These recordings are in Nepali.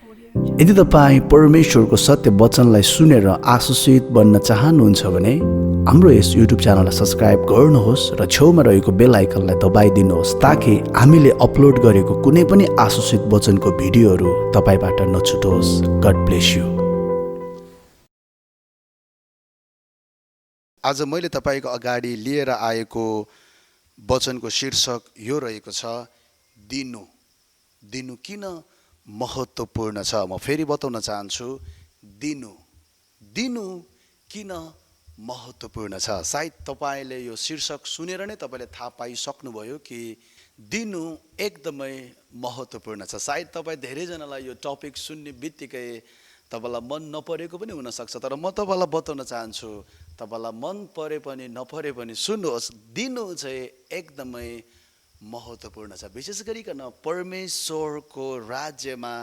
यदि तपाईँ परमेश्वरको सत्य वचनलाई सुनेर आशीषित बन्न चाहनुहुन्छ भने हाम्रो यस युट्युब च्यानललाई सब्स्क्राइब गर्नुहोस् र छेउमा रहेको बेल आइकनलाई दबाइदिनुहोस् ताकि हामीले अपलोड गरेको कुनै पनि आशीषित वचनको भिडियोहरू तपाईबाट नछुटोस्। God bless you. आज मैले तपाईको अगाडि लिएर आएको वचनको शीर्षक यो रहेको छ, दिनु। दिनु किन महत्त्वपूर्ण छ? म फेरि बताउन चाहन्छु, दिनु। दिनु किन महत्त्वपूर्ण छ? सायद तपाईले यो शीर्षक सुनेर नै तपाईले थाहा पाइसक्नुभयो कि दिनु एकदमै महत्त्वपूर्ण छ। सायद तपाई धेरैजनालाई यो टपिक सुन्ने बित्तिकै तपाईलाई मन नपरेको पनि हुनसक्छ, तर म तपाईलाई बताउन चाहन्छु, तपाईलाई मन परे पनि नपरे पनि सुन्नुहोस्, दिनु चाहिँ एकदमै महत्त्वपूर्ण छ। विशेष गरिकन परमेश्वरको राज्यमा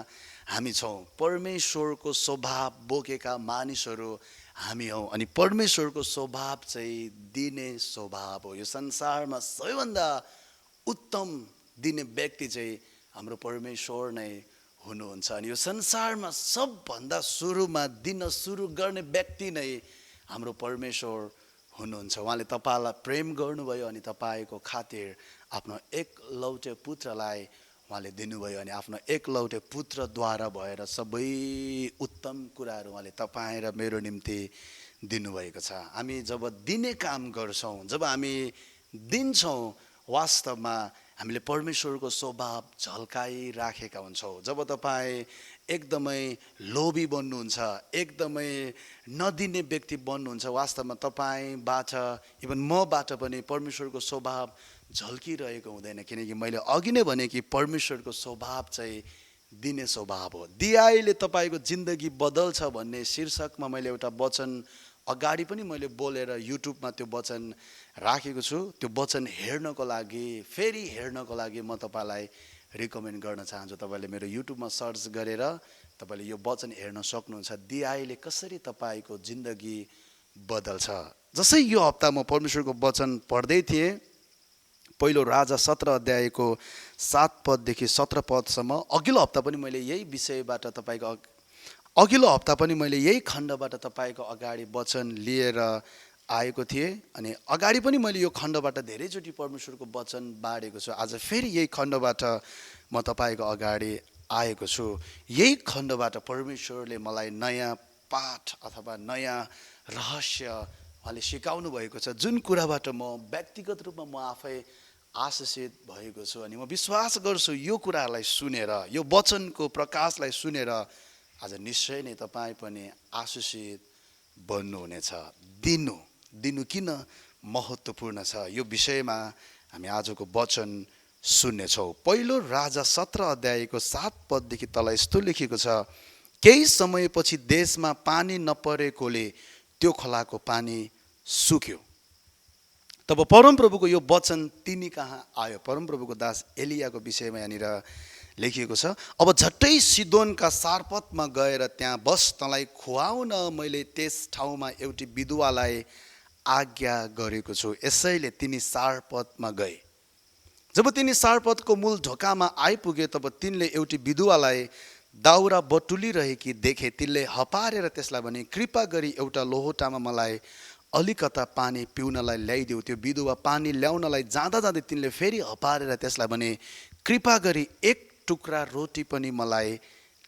हामी छौँ, परमेश्वरको स्वभाव बोकेका मानिसहरू हामी हौँ। अनि परमेश्वरको स्वभाव चाहिँ दिने स्वभाव हो। यो संसारमा सबैभन्दा उत्तम दिने व्यक्ति चाहिँ हाम्रो परमेश्वर नै हुनुहुन्छ। अनि यो संसारमा सबभन्दा सुरुमा दिन सुरु गर्ने व्यक्ति नै हाम्रो परमेश्वर हुनुहुन्छ। उहाँले तपाईलाई प्रेम गर्नुभयो अनि तपाईको खातिर आफ्नो एकलौटे पुत्रलाई उहाँले दिनुभयो। अनि आफ्नो एकलौटे पुत्रद्वारा भएर सबै उत्तम कुराहरू उहाँले तपाईँ र मेरो निम्ति दिनुभएको छ। हामी जब दिने काम गर्छौँ, जब हामी दिन्छौँ, वास्तवमा हामीले परमेश्वरको स्वभाव झल्काइराखेका हुन्छौँ। जब तपाईँ एकदमै लोभी बन्नुहुन्छ, एकदमै नदिने व्यक्ति बन्नुहुन्छ, वास्तवमा तपाईँबाट इभन मबाट पनि परमेश्वरको स्वभाव झल्किरहेको हुँदैन। किनकि मैले अघि नै भने कि परमेश्वरको स्वभाव चाहिँ दिने स्वभाव हो। दियाइले तपाईँको जिन्दगी बदल्छ भन्ने शीर्षकमा मैले एउटा वचन अगाडि पनि मैले बोलेर युट्युबमा त्यो वचन राखेको छु। त्यो वचन हेर्नको लागि, फेरि हेर्नको लागि म तपाईँलाई रिकमेन्ड गर्न चाहन्छु। तपाईँले मेरो युट्युबमा सर्च गरेर तपाईँले यो वचन हेर्न सक्नुहुन्छ, दियाइले कसरी तपाईँको जिन्दगी बदल्छ। जसै यो हप्ता म परमेश्वरको वचन पढ्दै थिएँ, पहिलो राजा 17 अध्यायको 7 पददेखि 17 पदसम्म। अघिल्लो हप्ता पनि मैले यही विषयबाट तपाईँको अघिल्लो हप्ता पनि मैले यही खण्डबाट तपाईँको अगाडि वचन लिएर आएको थिएँ। अनि अगाडि पनि मैले यो खण्डबाट धेरैचोटि परमेश्वरको वचन बाँडेको छु। आज फेरि यही खण्डबाट म तपाईँको अगाडि आएको छु। यही खण्डबाट परमेश्वरले मलाई नयाँ पाठ अथवा नयाँ रहस्य उहाँले सिकाउनु भएको छ, जुन कुराबाट म व्यक्तिगत रूपमा म आफै आशीषित भएको छु। अनि म विश्वास गर्छु यो कुराहरूलाई सुनेर, यो वचनको प्रकाशलाई सुनेर आज निश्चय नै तपाईँ पनि आशीषित बन्नुहुनेछ। दिनु, दिनु किन महत्त्वपूर्ण छ, यो विषयमा हामी आजको वचन सुन्नेछौँ। पहिलो राजा 17 अध्यायको 7 पददेखि तल यस्तो लेखिएको छ, केही समयपछि देशमा पानी नपरेकोले त्यो खोलाको पानी सुक्यो। तब परमप्रभुको यो वचन तिनी कहाँ आयो। परमप्रभुको दास एलियाको विषयमा यहाँनिर लेखिएको छ, अब झट्टै सिदोनका सारपतमा गएर त्यहाँ बस, तँलाई खुवाउन मैले त्यस ठाउँमा एउटी विधुवालाई आज्ञा गरेको छु। यसैले तिनी सारपतमा गए। जब तिनी सारपतको मूल ढोकामा आइपुगे, तब तिनले एउटी विधुवालाई दाउरा बटुलिरहेकी देखे। तिनले हपारेर त्यसलाई भने, कृपा गरी एउटा लोहोटामा मलाई अलिकता पानी पिउनलाई ल्याइदेऊ। त्यो विधुवा पानी ल्याउनलाई जाँदा जाँदै तिनले फेरि हपारेर त्यसलाई भने, कृपा गरी एक टुक्रा रोटी पनि मलाई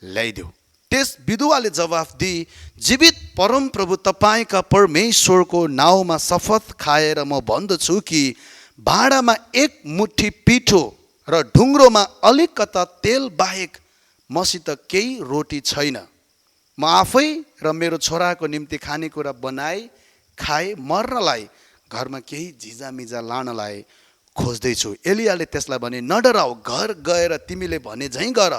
ल्याइदेऊ। त्यस विधुवाले जवाफ दिई, जीवित परमप्रभु तपाईँका परमेश्वरको नाउँमा शपथ खाएर म भन्दछु कि भाँडामा एक मुठी पिठो र ढुङ्ग्रोमा अलिकता तेल बाहेक मसित केही रोटी छैन। म आफै र मेरो छोराको निम्ति खानेकुरा बनाई खाए मर्नलाई घरमा केही झिजामिजा लानलाई खोज्दैछु। एलियाले त्यसलाई भने, नडराऊ, घर गएर तिमीले भने झैँ गर,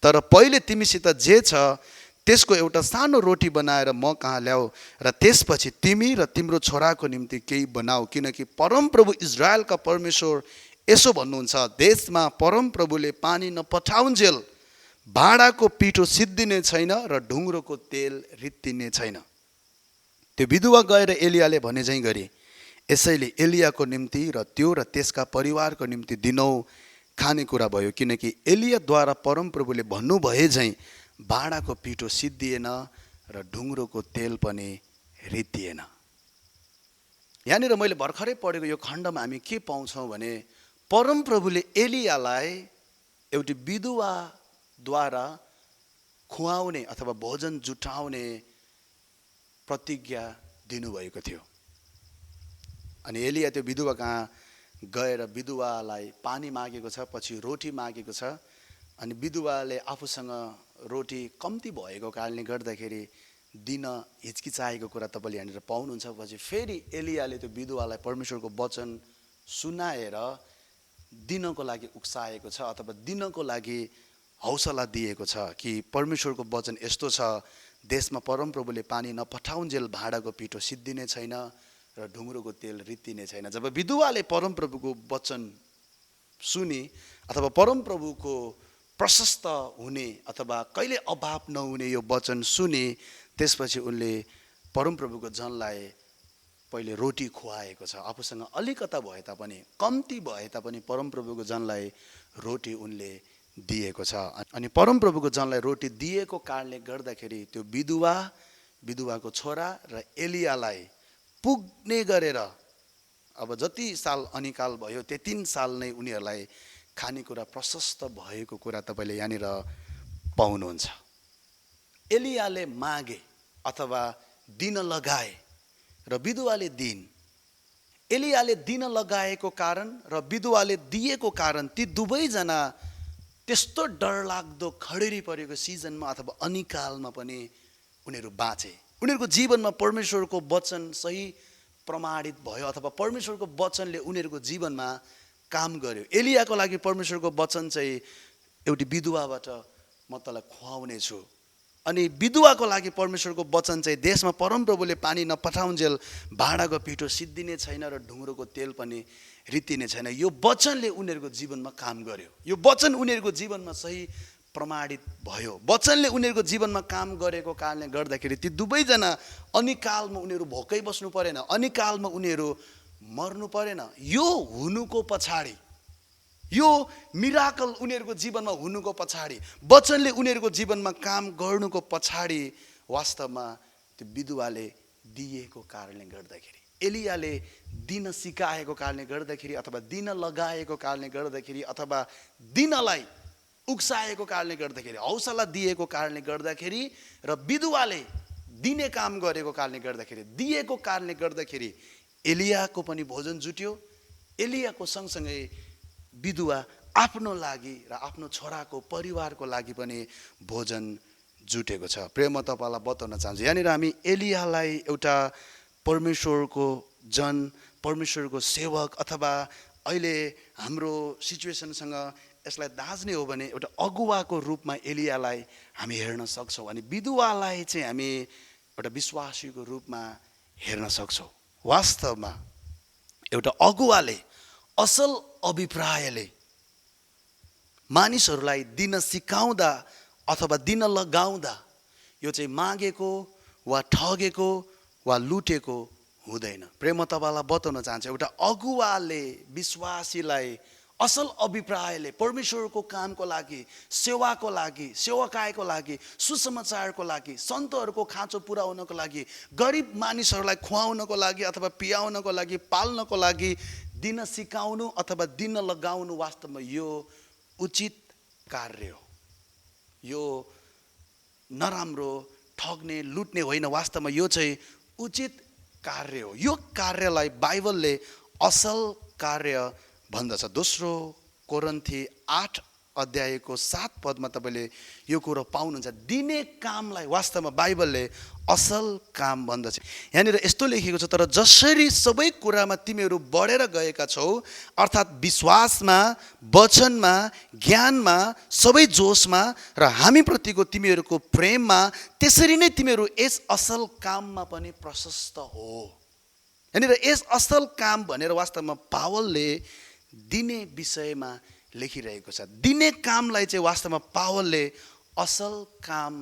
तर पहिले तिमीसित जे छ त्यसको एउटा सानो रोटी बनाएर म कहाँ ल्याऊ र त्यसपछि तिमी र तिम्रो छोराको निम्ति केही बनाऊ। किनकि परमप्रभु इजरायलका परमेश्वर यसो भन्नुहुन्छ, देशमा परमप्रभुले पानी नपठाउन्जेल भाँडाको पिठो सिद्धिने छैन र ढुङ्ग्रोको तेल रित्तिने छैन। त्यो विधुवा गएर एलियाले भने झैँ गरी। यसैले एलियाको निम्ति र त्यो र त्यसका परिवारको निम्ति दिनौ खानेकुरा भयो, किनकि एलियाद्वारा परमप्रभुले भन्नुभए झैँ भाँडाको पिठो सिद्धिएन र ढुङ्ग्रोको तेल पनि रित्तिएन। यहाँनिर मैले भर्खरै पढेको यो खण्डमा हामी के पाउँछौँ भने परमप्रभुले एलियालाई एउटी विधवाद्वारा खुवाउने अथवा भोजन जुटाउने प्रतिज्ञा दिनुभएको थियो। अनि एलिया त्यो विधवा कहाँ गएर विधवालाई पानी मागेको छ, पछि रोटी मागेको छ। अनि विधवाले आफूसँग रोटी कम्ती भएको कारणले गर्दाखेरि दिन हिचकिचाएको कुरा तपाईँले यहाँनिर पाउनुहुन्छ। पछि फेरि एलियाले त्यो विधवालाई परमेश्वरको वचन सुनाएर दिनको लागि उक्साएको छ अथवा दिनको लागि हौसला दिएको छ कि परमेश्वरको वचन यस्तो छ, देशमा परमप्रभुले पानी नपठाउन्जेल भाँडाको पिठो सिद्धिने छैन र ढुङ्ग्रोको तेल रित्तिने छैन। जब विधवाले परमप्रभुको वचन सुनि अथवा परमप्रभुको प्रशस्त हुने अथवा कहिले अभाव नहुने यो वचन सुनि, त्यसपछि उनले परमप्रभुको जनलाई पहिले रोटी खुवाएको छ। आफूसँग अलिकता भए तापनि, कम्ती भए तापनि परमप्रभुको जनलाई रोटी उनले दिएको छ। अनि परमप्रभुको जनलाई रोटी दिएको कारणले गर्दाखेरि त्यो विधवाको छोरा र एलियालाई पुग्ने गरेर अब जति साल अनिकाल भयो त्यति साल नै उनीहरूलाई खानेकुरा प्रशस्त भएको कुरा तपाईँले यहाँनिर पाउनुहुन्छ। एलियाले मागे अथवा दिन लगाए र विधवाले दिइन्। एलियाले दिन लगाएको कारण र विधवाले दिएको कारण ती दुवैजना त्यस्तो डरलाग्दो खडेरी परेको सिजनमा अथवा अनिकालमा पनि उनीहरू बाँचे। उनीहरूको जीवनमा परमेश्वरको वचन सही प्रमाणित भयो अथवा परमेश्वरको वचनले उनीहरूको जीवनमा काम गर्यो। एलियाको लागि परमेश्वरको वचन चाहिँ एउटी विधवाबाट म तँलाई खुवाउने छु, अनि विधवाको लागि परमेश्वरको वचन चाहिँ देशमा परमप्रभुले पानी नपठाउन्जेल भाँडाको पिठो सिद्धिने छैन र ढुङ्ग्रोको तेल पनि रित्तिने छैन। यो वचनले उनीहरूको जीवनमा काम गर्यो। यो वचन उनीहरूको जीवनमा सही प्रमाणित भयो। वचनले उनीहरूको जीवनमा काम गरेको कारणले गर्दाखेरि ती दुवैजना अनिकालमा उनीहरू भोकै बस्नु परेन, अनिकालमा उनीहरू मर्नु परेन। यो हुनुको पछाडि, यो मिराकल उनीहरूको जीवनमा हुनुको पछाडि, वचनले उनीहरूको जीवनमा काम गर्नुको पछाडि वास्तवमा त्यो विधवाले दिएको कारणले गर्दाखेरि, एलियाले दिन सिकाएको कारणले गर्दाखेरि अथवा दिन लगाएको कारणले गर्दाखेरि अथवा दिनलाई उक्साएको कारणले गर्दाखेरि, हौसला दिएको कारणले गर्दाखेरि र विधवाले दिने काम गरेको कारणले गर्दाखेरि, दिएको कारणले गर्दाखेरि एलियाको पनि भोजन जुट्यो। एलियाको सँगसँगै विधवा आफ्नो लागि र आफ्नो छोराको परिवारको लागि पनि भोजन जुटेको छ। प्रिय म तपाईँलाई बताउन चाहन्छु, यहाँनिर हामी एलियालाई एउटा परमेश्वरको जन, परमेश्वरको सेवक अथवा अहिले हाम्रो सिचुएसनसँग यसलाई दाज्ने हो भने एउटा अगुवाको रूपमा एलियालाई हामी हेर्न सक्छौँ। अनि विधवालाई चाहिँ हामी एउटा विश्वासीको रूपमा हेर्न सक्छौँ। वास्तवमा एउटा अगुवाले असल अभिप्रायले मानिसहरूलाई दिन सिकाउँदा अथवा दिन लगाउँदा यो चाहिँ मागेको वा ठगेको वा लुटेको हुँदैन। प्रेम तपाईँलाई बताउन चाहन्छु, एउटा अगुवाले विश्वासीलाई असल अभिप्रायले परमेश्वरको कामको लागि, सेवाको लागि, सेवकाईको लागि, सुसमाचारको लागि, सन्तहरूको खाँचो पुर्याउनको लागि, गरिब मानिसहरूलाई खुवाउनको लागि अथवा पियाउनको लागि, पाल्नको लागि दिन सिकाउनु अथवा दिन लगाउनु वास्तवमा यो उचित कार्य हो। यो नराम्रो ठग्ने लुट्ने होइन, वास्तवमा यो चाहिँ उचित कार्य हो। यो कार्यलाई बाइबलले असल कार्य भन्दछ। दोस्रो कोरिन्थी 8 अध्यायको 7 पदमा तपाईँले यो कुरो पाउनुहुन्छ। दिने कामलाई वास्तवमा बाइबलले असल काम भन्दछ। यहाँनिर यस्तो लेखेको छ, तर जसरी सबै कुरामा तिमीहरू बढेर गएका छौ, अर्थात् विश्वासमा, वचनमा, ज्ञानमा, सबै जोसमा र हामीप्रतिको तिमीहरूको प्रेममा, त्यसरी नै तिमीहरू यस असल काममा पनि प्रशस्त हो। यहाँनिर यस असल काम भनेर वास्तवमा पावलले दिने विषयमा लेखिरहेको छ। दिने कामलाई चाहिँ वास्तवमा पावलले असल काम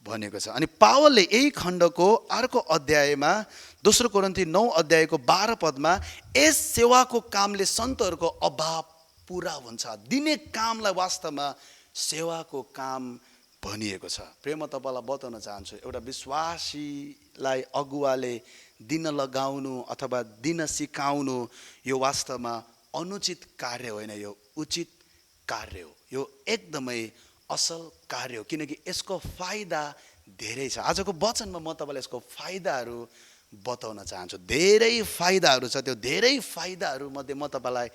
भनेको छ। अनि पावलले यही खण्डको अर्को अध्यायमा, दोस्रो कोरिन्थी 9 अध्यायको 12 पदमा यस सेवाको कामले सन्तहरूको अभाव पुरा हुन्छ। दिने कामलाई वास्तवमा सेवाको काम भनिएको छ। प्रेम तपाईँलाई बताउन चाहन्छु, एउटा विश्वासीलाई अगुवाले दिन लगाउनु अथवा दिन सिकाउनु यो वास्तवमा अनुचित कार्य होइन, यो उचित कार्य हो। यो एकदमै असल कार्य हो, किनकि यसको फाइदा धेरै छ। आजको वचनमा म तपाईँलाई यसको फाइदाहरू बताउन चाहन्छु। धेरै फाइदाहरू छ। त्यो धेरै फाइदाहरूमध्ये म तपाईँलाई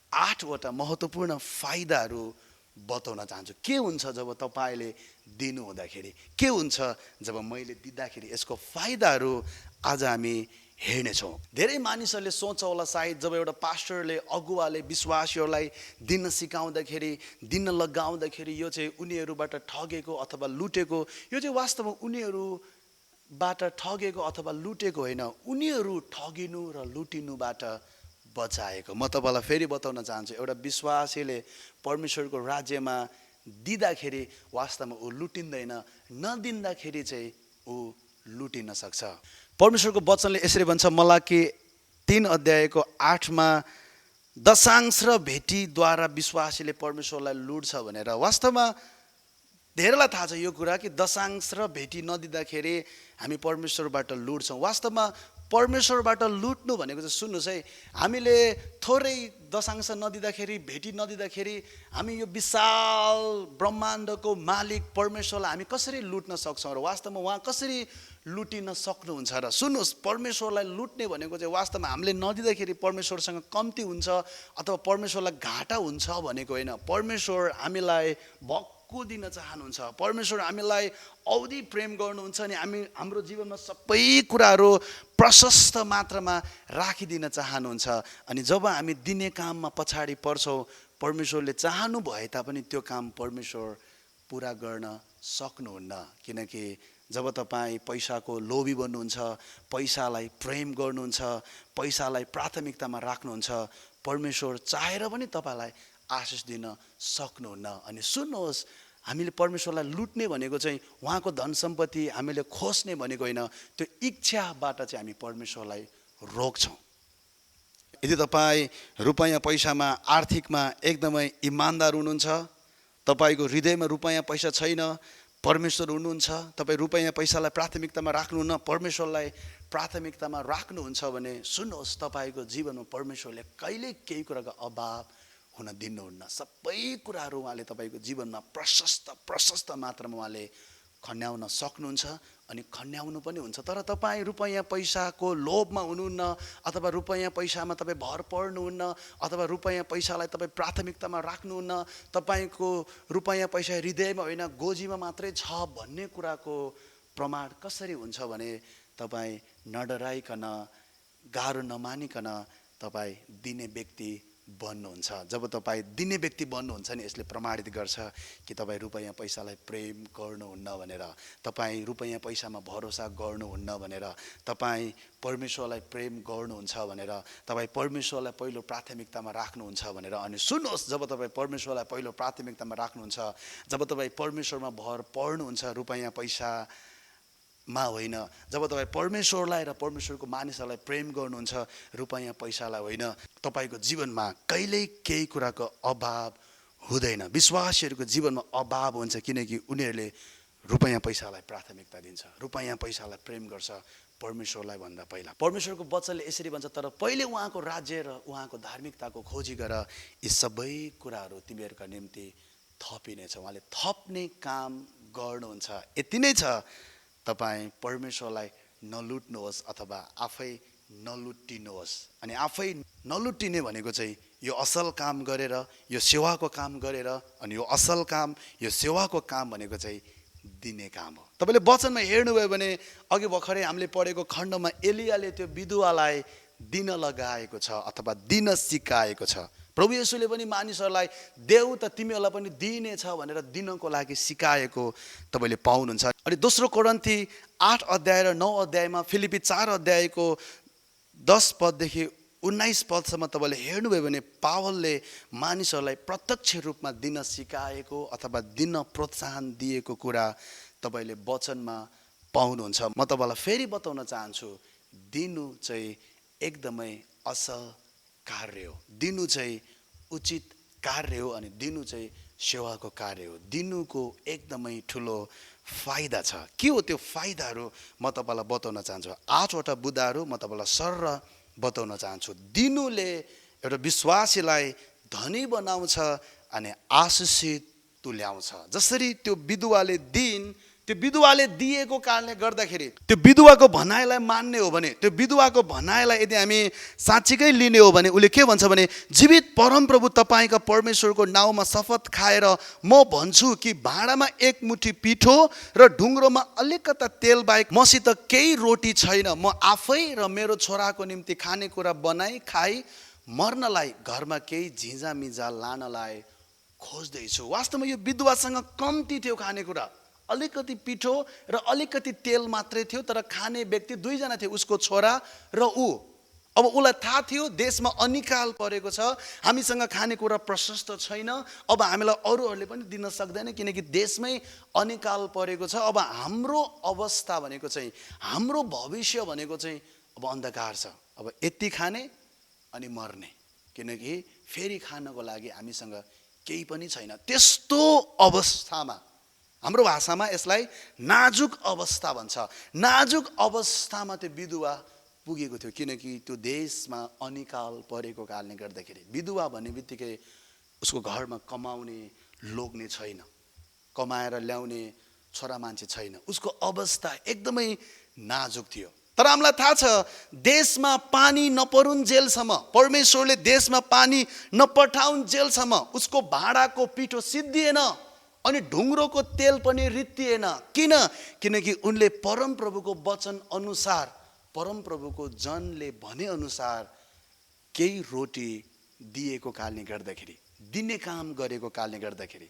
8वटा महत्त्वपूर्ण फाइदाहरू बताउन चाहन्छु। के हुन्छ जब तपाईँले दिनु हुँदाखेरि, के हुन्छ जब मैले दिँदाखेरि, यसको फाइदाहरू आज हामी हेर्नेछौँ। धेरै मानिसहरूले सोच्छ होला सायद जब एउटा पास्टरले अगुवाले विश्वासीहरूलाई दिन सिकाउँदाखेरि, दिन लगाउँदाखेरि यो चाहिँ उनीहरूबाट ठगेको अथवा लुटेको, यो चाहिँ वास्तवमा उनीहरूबाट ठगेको अथवा लुटेको होइन, उनीहरू ठगिनु र लुटिनुबाट बचाएको। म तपाईँलाई फेरि बताउन चाहन्छु, एउटा विश्वासीले परमेश्वरको राज्यमा दिँदाखेरि वास्तवमा ऊ लुटिँदैन, नदिँदाखेरि चाहिँ ऊ लुटिन सक्छ। परमेश्वरको वचनले यसरी भन्छ, मलाकी 3:8 दशांश र भेटीद्वारा विश्वासीले परमेश्वरलाई लुट्छ भनेर। वास्तवमा धेरैलाई थाहा छ यो कुरा कि दशांश र भेटी नदिँदाखेरि हामी परमेश्वरबाट लुट्छौँ। वास्तवमा परमेश्वरबाट लुट्नु भनेको चाहिँ सुन्नुहोस् है, हामीले थोरै दशांश नदिँदाखेरि, भेटी नदिँदाखेरि हामी यो विशाल ब्रह्माण्डको मालिक परमेश्वरलाई हामी कसरी लुट्न सक्छौँ र वास्तवमा उहाँ कसरी लुटिन सक्नुहुन्छ र। सुन्नुहोस्, परमेश्वरलाई लुट्ने भनेको चाहिँ वास्तवमा हामीले नदिँदाखेरि परमेश्वरसँग कम्ती हुन्छ अथवा परमेश्वरलाई घाटा हुन्छ भनेको होइन। परमेश्वर हामीलाई भक्कु दिन चाहनुहुन्छ, परमेश्वर हामीलाई औधी प्रेम गर्नुहुन्छ अनि हाम्रो जीवनमा सबै कुराहरू प्रशस्त मात्रामा राखिदिन चाहनुहुन्छ। अनि जब हामी दिने काममा पछाडि पर्छौँ, परमेश्वरले चाहनु भए तापनि त्यो काम परमेश्वर पुरा गर्न सक्नुहुन्न। किनकि जब तपाईँ पैसाको लोभी बन्नुहुन्छ, पैसालाई प्रेम गर्नुहुन्छ, पैसालाई प्राथमिकतामा राख्नुहुन्छ, परमेश्वर चाहेर पनि तपाईँलाई आशिष दिन सक्नुहुन्न। अनि सुन्नुहोस्, हामीले परमेश्वरलाई लुट्ने भनेको चाहिँ उहाँको धन सम्पत्ति हामीले खोज्ने भनेको होइन, त्यो इच्छाबाट चाहिँ हामी परमेश्वरलाई रोक्छौँ। यदि तपाईँ रुपैयाँ पैसामा आर्थिकमा एकदमै इमान्दार हुनुहुन्छ, तपाईँको हृदयमा रुपैयाँ पैसा छैन, परमेश्वर हुनुहुन्छ, तपाईँ रुपैयाँ पैसालाई प्राथमिकतामा राख्नुहुन्न, परमेश्वरलाई प्राथमिकतामा राख्नुहुन्छ भने सुन्नुहोस्, तपाईँको जीवनमा परमेश्वरले कहिल्यै केही कुराको अभाव हुन दिनुहुन्न। सबै कुराहरू उहाँले तपाईँको जीवनमा प्रशस्त मात्रामा उहाँले खन्याउन सक्नुहुन्छ अनि खन्याउनु पनि हुन्छ। तर तपाईँ रुपैयाँ पैसाको लोभमा हुनुहुन्न अथवा रुपैयाँ पैसामा तपाईँ भर पर्नुहुन्न अथवा रुपैयाँ पैसालाई तपाईँ प्राथमिकतामा राख्नुहुन्न, तपाईँको रुपैयाँ पैसा हृदयमा होइन गोजीमा मात्रै छ भन्ने कुराको प्रमाण कसरी हुन्छ भने तपाईँ नडराइकन, गाह्रो नमानिकन तपाईँ दिने व्यक्ति बन्नुहुन्छ। जब तपाईँ दिने व्यक्ति बन्नुहुन्छ नि यसले प्रमाणित गर्छ कि तपाईँ रुपैयाँ पैसालाई प्रेम गर्नुहुन्न भनेर, तपाईँ रुपैयाँ पैसामा भरोसा गर्नुहुन्न भनेर, तपाईँ परमेश्वरलाई प्रेम गर्नुहुन्छ भनेर, तपाईँ परमेश्वरलाई पहिलो प्राथमिकतामा राख्नुहुन्छ भनेर। अनि सुन्नुहोस्, जब तपाईँ परमेश्वरलाई पहिलो प्राथमिकतामा राख्नुहुन्छ, जब तपाईँ परमेश्वरमा भर पर्नुहुन्छ, रुपैयाँ पैसा मा होइन, जब तपाईँ परमेश्वरलाई र परमेश्वरको मानिसहरूलाई प्रेम गर्नुहुन्छ, रुपैयाँ पैसालाई होइन, तपाईँको जीवनमा कहिल्यै केही कुराको अभाव हुँदैन। विश्वासीहरूको जीवनमा अभाव हुन्छ किनकि उनीहरूले रुपैयाँ पैसालाई प्राथमिकता दिन्छ, रुपैयाँ पैसालाई प्रेम गर्छ परमेश्वरलाई भन्दा पहिला। परमेश्वरको वचनले यसरी भन्छ, तर पहिले उहाँको राज्य र उहाँको धार्मिकताको खोजी गर, यी सबै कुराहरू तिमीहरूका निम्ति थपिनेछ। उहाँले थप्ने काम गर्नुहुन्छ। यति नै छ, तपाईँ परमेश्वरलाई नलुट्नुहोस् अथवा आफै नलुटिनुहोस्। अनि आफै नलुटिने भनेको चाहिँ यो असल काम गरेर, यो सेवाको काम गरेर, अनि यो असल काम, यो सेवाको काम भनेको चाहिँ दिने काम हो। तपाईँले वचनमा हेर्नुभयो भने अघि भर्खरै हामीले पढेको खण्डमा एलियाले त्यो विधुवालाई दिन लगाएको छ अथवा दिन सिकाएको छ। प्रभु येशूले पनि मानिसहरूलाई देऊ त तिमीहरूलाई पनि दिनेछ भनेर दिनको लागि सिकाएको तपाईँले पाउनुहुन्छ। अनि दोस्रो कोरिन्थी 8 र 9 फिलिपी 4 10 19 तपाईँले हेर्नुभयो भने पावलले मानिसहरूलाई प्रत्यक्ष रूपमा दिन सिकाएको अथवा दिन प्रोत्साहन दिएको कुरा तपाईँले वचनमा पाउनुहुन्छ। म तपाईँलाई फेरि बताउन चाहन्छु, दिनु चाहिँ एकदमै असल कार्य हो, दिनु चाहिँ उचित कार्य हो, अनि दिनु चाहिँ सेवाको कार्य हो। दिनुको एकदमै ठुलो फाइदा छ। के हो त्यो फाइदाहरू म तपाईँलाई बताउन चाहन्छु। 8वटा बुदाहरू म तपाईँलाई सरर बताउन चाहन्छु। दिनुले एउटा विश्वासीलाई धनी बनाउँछ अनि आशिषित तुल्याउँछ। जसरी त्यो विधुवाले त्यो विधुवाले दिएको कारणले गर्दाखेरि त्यो विधुवाको भनाइलाई मान्ने हो भने, त्यो विधुवाको भनाइलाई यदि हामी साँच्चीकै लिने हो भने उसले के भन्छ भने, जीवित परमप्रभु तपाईँका परमेश्वरको नाउँमा शपथ खाएर म भन्छु कि भाँडामा एक मुठी पिठो र ढुङ्ग्रोमा अलिकता तेल बाहेक मसित केही रोटी छैन। म आफै र मेरो छोराको निम्ति खानेकुरा बनाई खाई मर्नलाई घरमा केही झिझामिझा लानलाई खोज्दैछु। वास्तवमा यो विधवासँग कम्ती थियो खानेकुरा, अलिकति पिठो र अलिकति तेल मात्रै थियो। तर खाने व्यक्ति 2 जना थिए, उसको छोरा र ऊ। अब उसलाई थाहा थियो देशमा अनिकाल परेको छ, हामीसँग खानेकुरा प्रशस्त छैन, अब हामीलाई अरूहरूले पनि दिन सक्दैन किनकि देशमै अनिकाल परेको छ। अब हाम्रो अवस्था भनेको चाहिँ, हाम्रो भविष्य भनेको चाहिँ अब अन्धकार छ। अब यति खाने अनि मर्ने, किनकि फेरि खानको लागि हामीसँग केही पनि छैन। त्यस्तो अवस्थामा, हाम्रो भाषामा यसलाई नाजुक अवस्था भन्छ, नाजुक अवस्थामा त्यो विधवा पुगेको थियो। किनकि त्यो देशमा अनिकाल परेको कारणले गर्दाखेरि विधवा भन्ने बित्तिकै उसको घरमा कमाउने लोग्ने छैन, कमाएर ल्याउने छोरा मान्छे छैन, उसको अवस्था एकदमै नाजुक थियो। तर हामीलाई थाहा छ देशमा पानी नपरुन्जेलसम्म, परमेश्वरले देशमा पानी नपठाउन्जेलसम्म उसको भाँडाको पिठो सिद्धिएन अनि ढुङ्ग्रोको तेल पनि रित्तिएन। किनकि उनले परमप्रभुको वचन अनुसार, परमप्रभुको जनले भने अनुसार केही रोटी दिएको कारणले गर्दाखेरि, दिने काम गरेको कारणले गर्दाखेरि,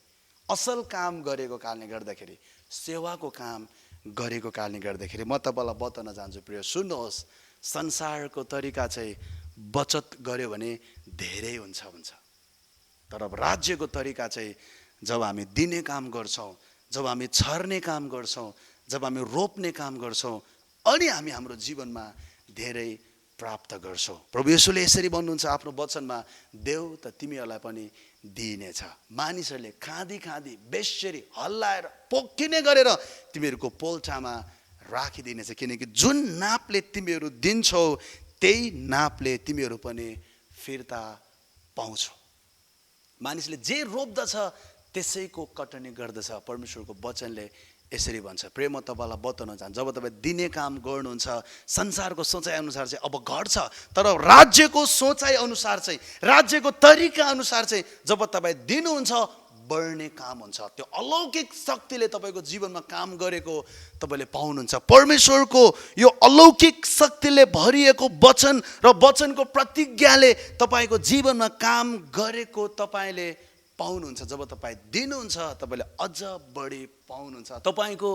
असल काम गरेको कारणले गर्दाखेरि, सेवाको काम गरेको कारणले गर्दाखेरि म तपाईँलाई बताउन चाहन्छु प्रिय, सुन्नुहोस्, संसारको तरिका चाहिँ बचत गर्यो भने धेरै हुन्छ भन्छ। तर राज्यको तरिका चाहिँ जब हामी दिने काम गर्छौँ, जब हामी छर्ने काम गर्छौँ, जब हामी रोप्ने काम गर्छौँ अनि हामी हाम्रो जीवनमा धेरै प्राप्त गर्छौँ। प्रभु येशूले यसरी भन्नुहुन्छ आफ्नो वचनमा, देऊ त तिमीहरूलाई पनि दिइनेछ। मानिसहरूले खाँदी खाँदी बेस्यरी हल्लाएर पोखिने गरेर तिमीहरूको पोल्ठामा राखिदिनेछ। किनकि जुन नापले तिमीहरू दिन्छौ त्यही नापले तिमीहरू पनि फिर्ता पाउँछौ। मानिसले जे रोप्दछ त्यसैको कटनी गर्दछ, परमेश्वरको वचनले यसरी भन्छ। प्रेम म तपाईँलाई बताउन चाहन्छु, जब तपाईँ दिने काम गर्नुहुन्छ संसारको सोचाइ अनुसार चाहिँ अब घट्छ, तर राज्यको सोचाइ अनुसार चाहिँ, राज्यको तरिका अनुसार चाहिँ जब तपाईँ दिनुहुन्छ बढ्ने काम हुन्छ। त्यो अलौकिक शक्तिले तपाईँको जीवनमा काम गरेको तपाईँले पाउनुहुन्छ। परमेश्वरको यो अलौकिक शक्तिले भरिएको वचन र वचनको प्रतिज्ञाले तपाईँको जीवनमा काम गरेको तपाईँले पाउनुहुन्छ। जब तपाईँ दिनुहुन्छ तपाईँले अझ बढी पाउनुहुन्छ। तपाईँको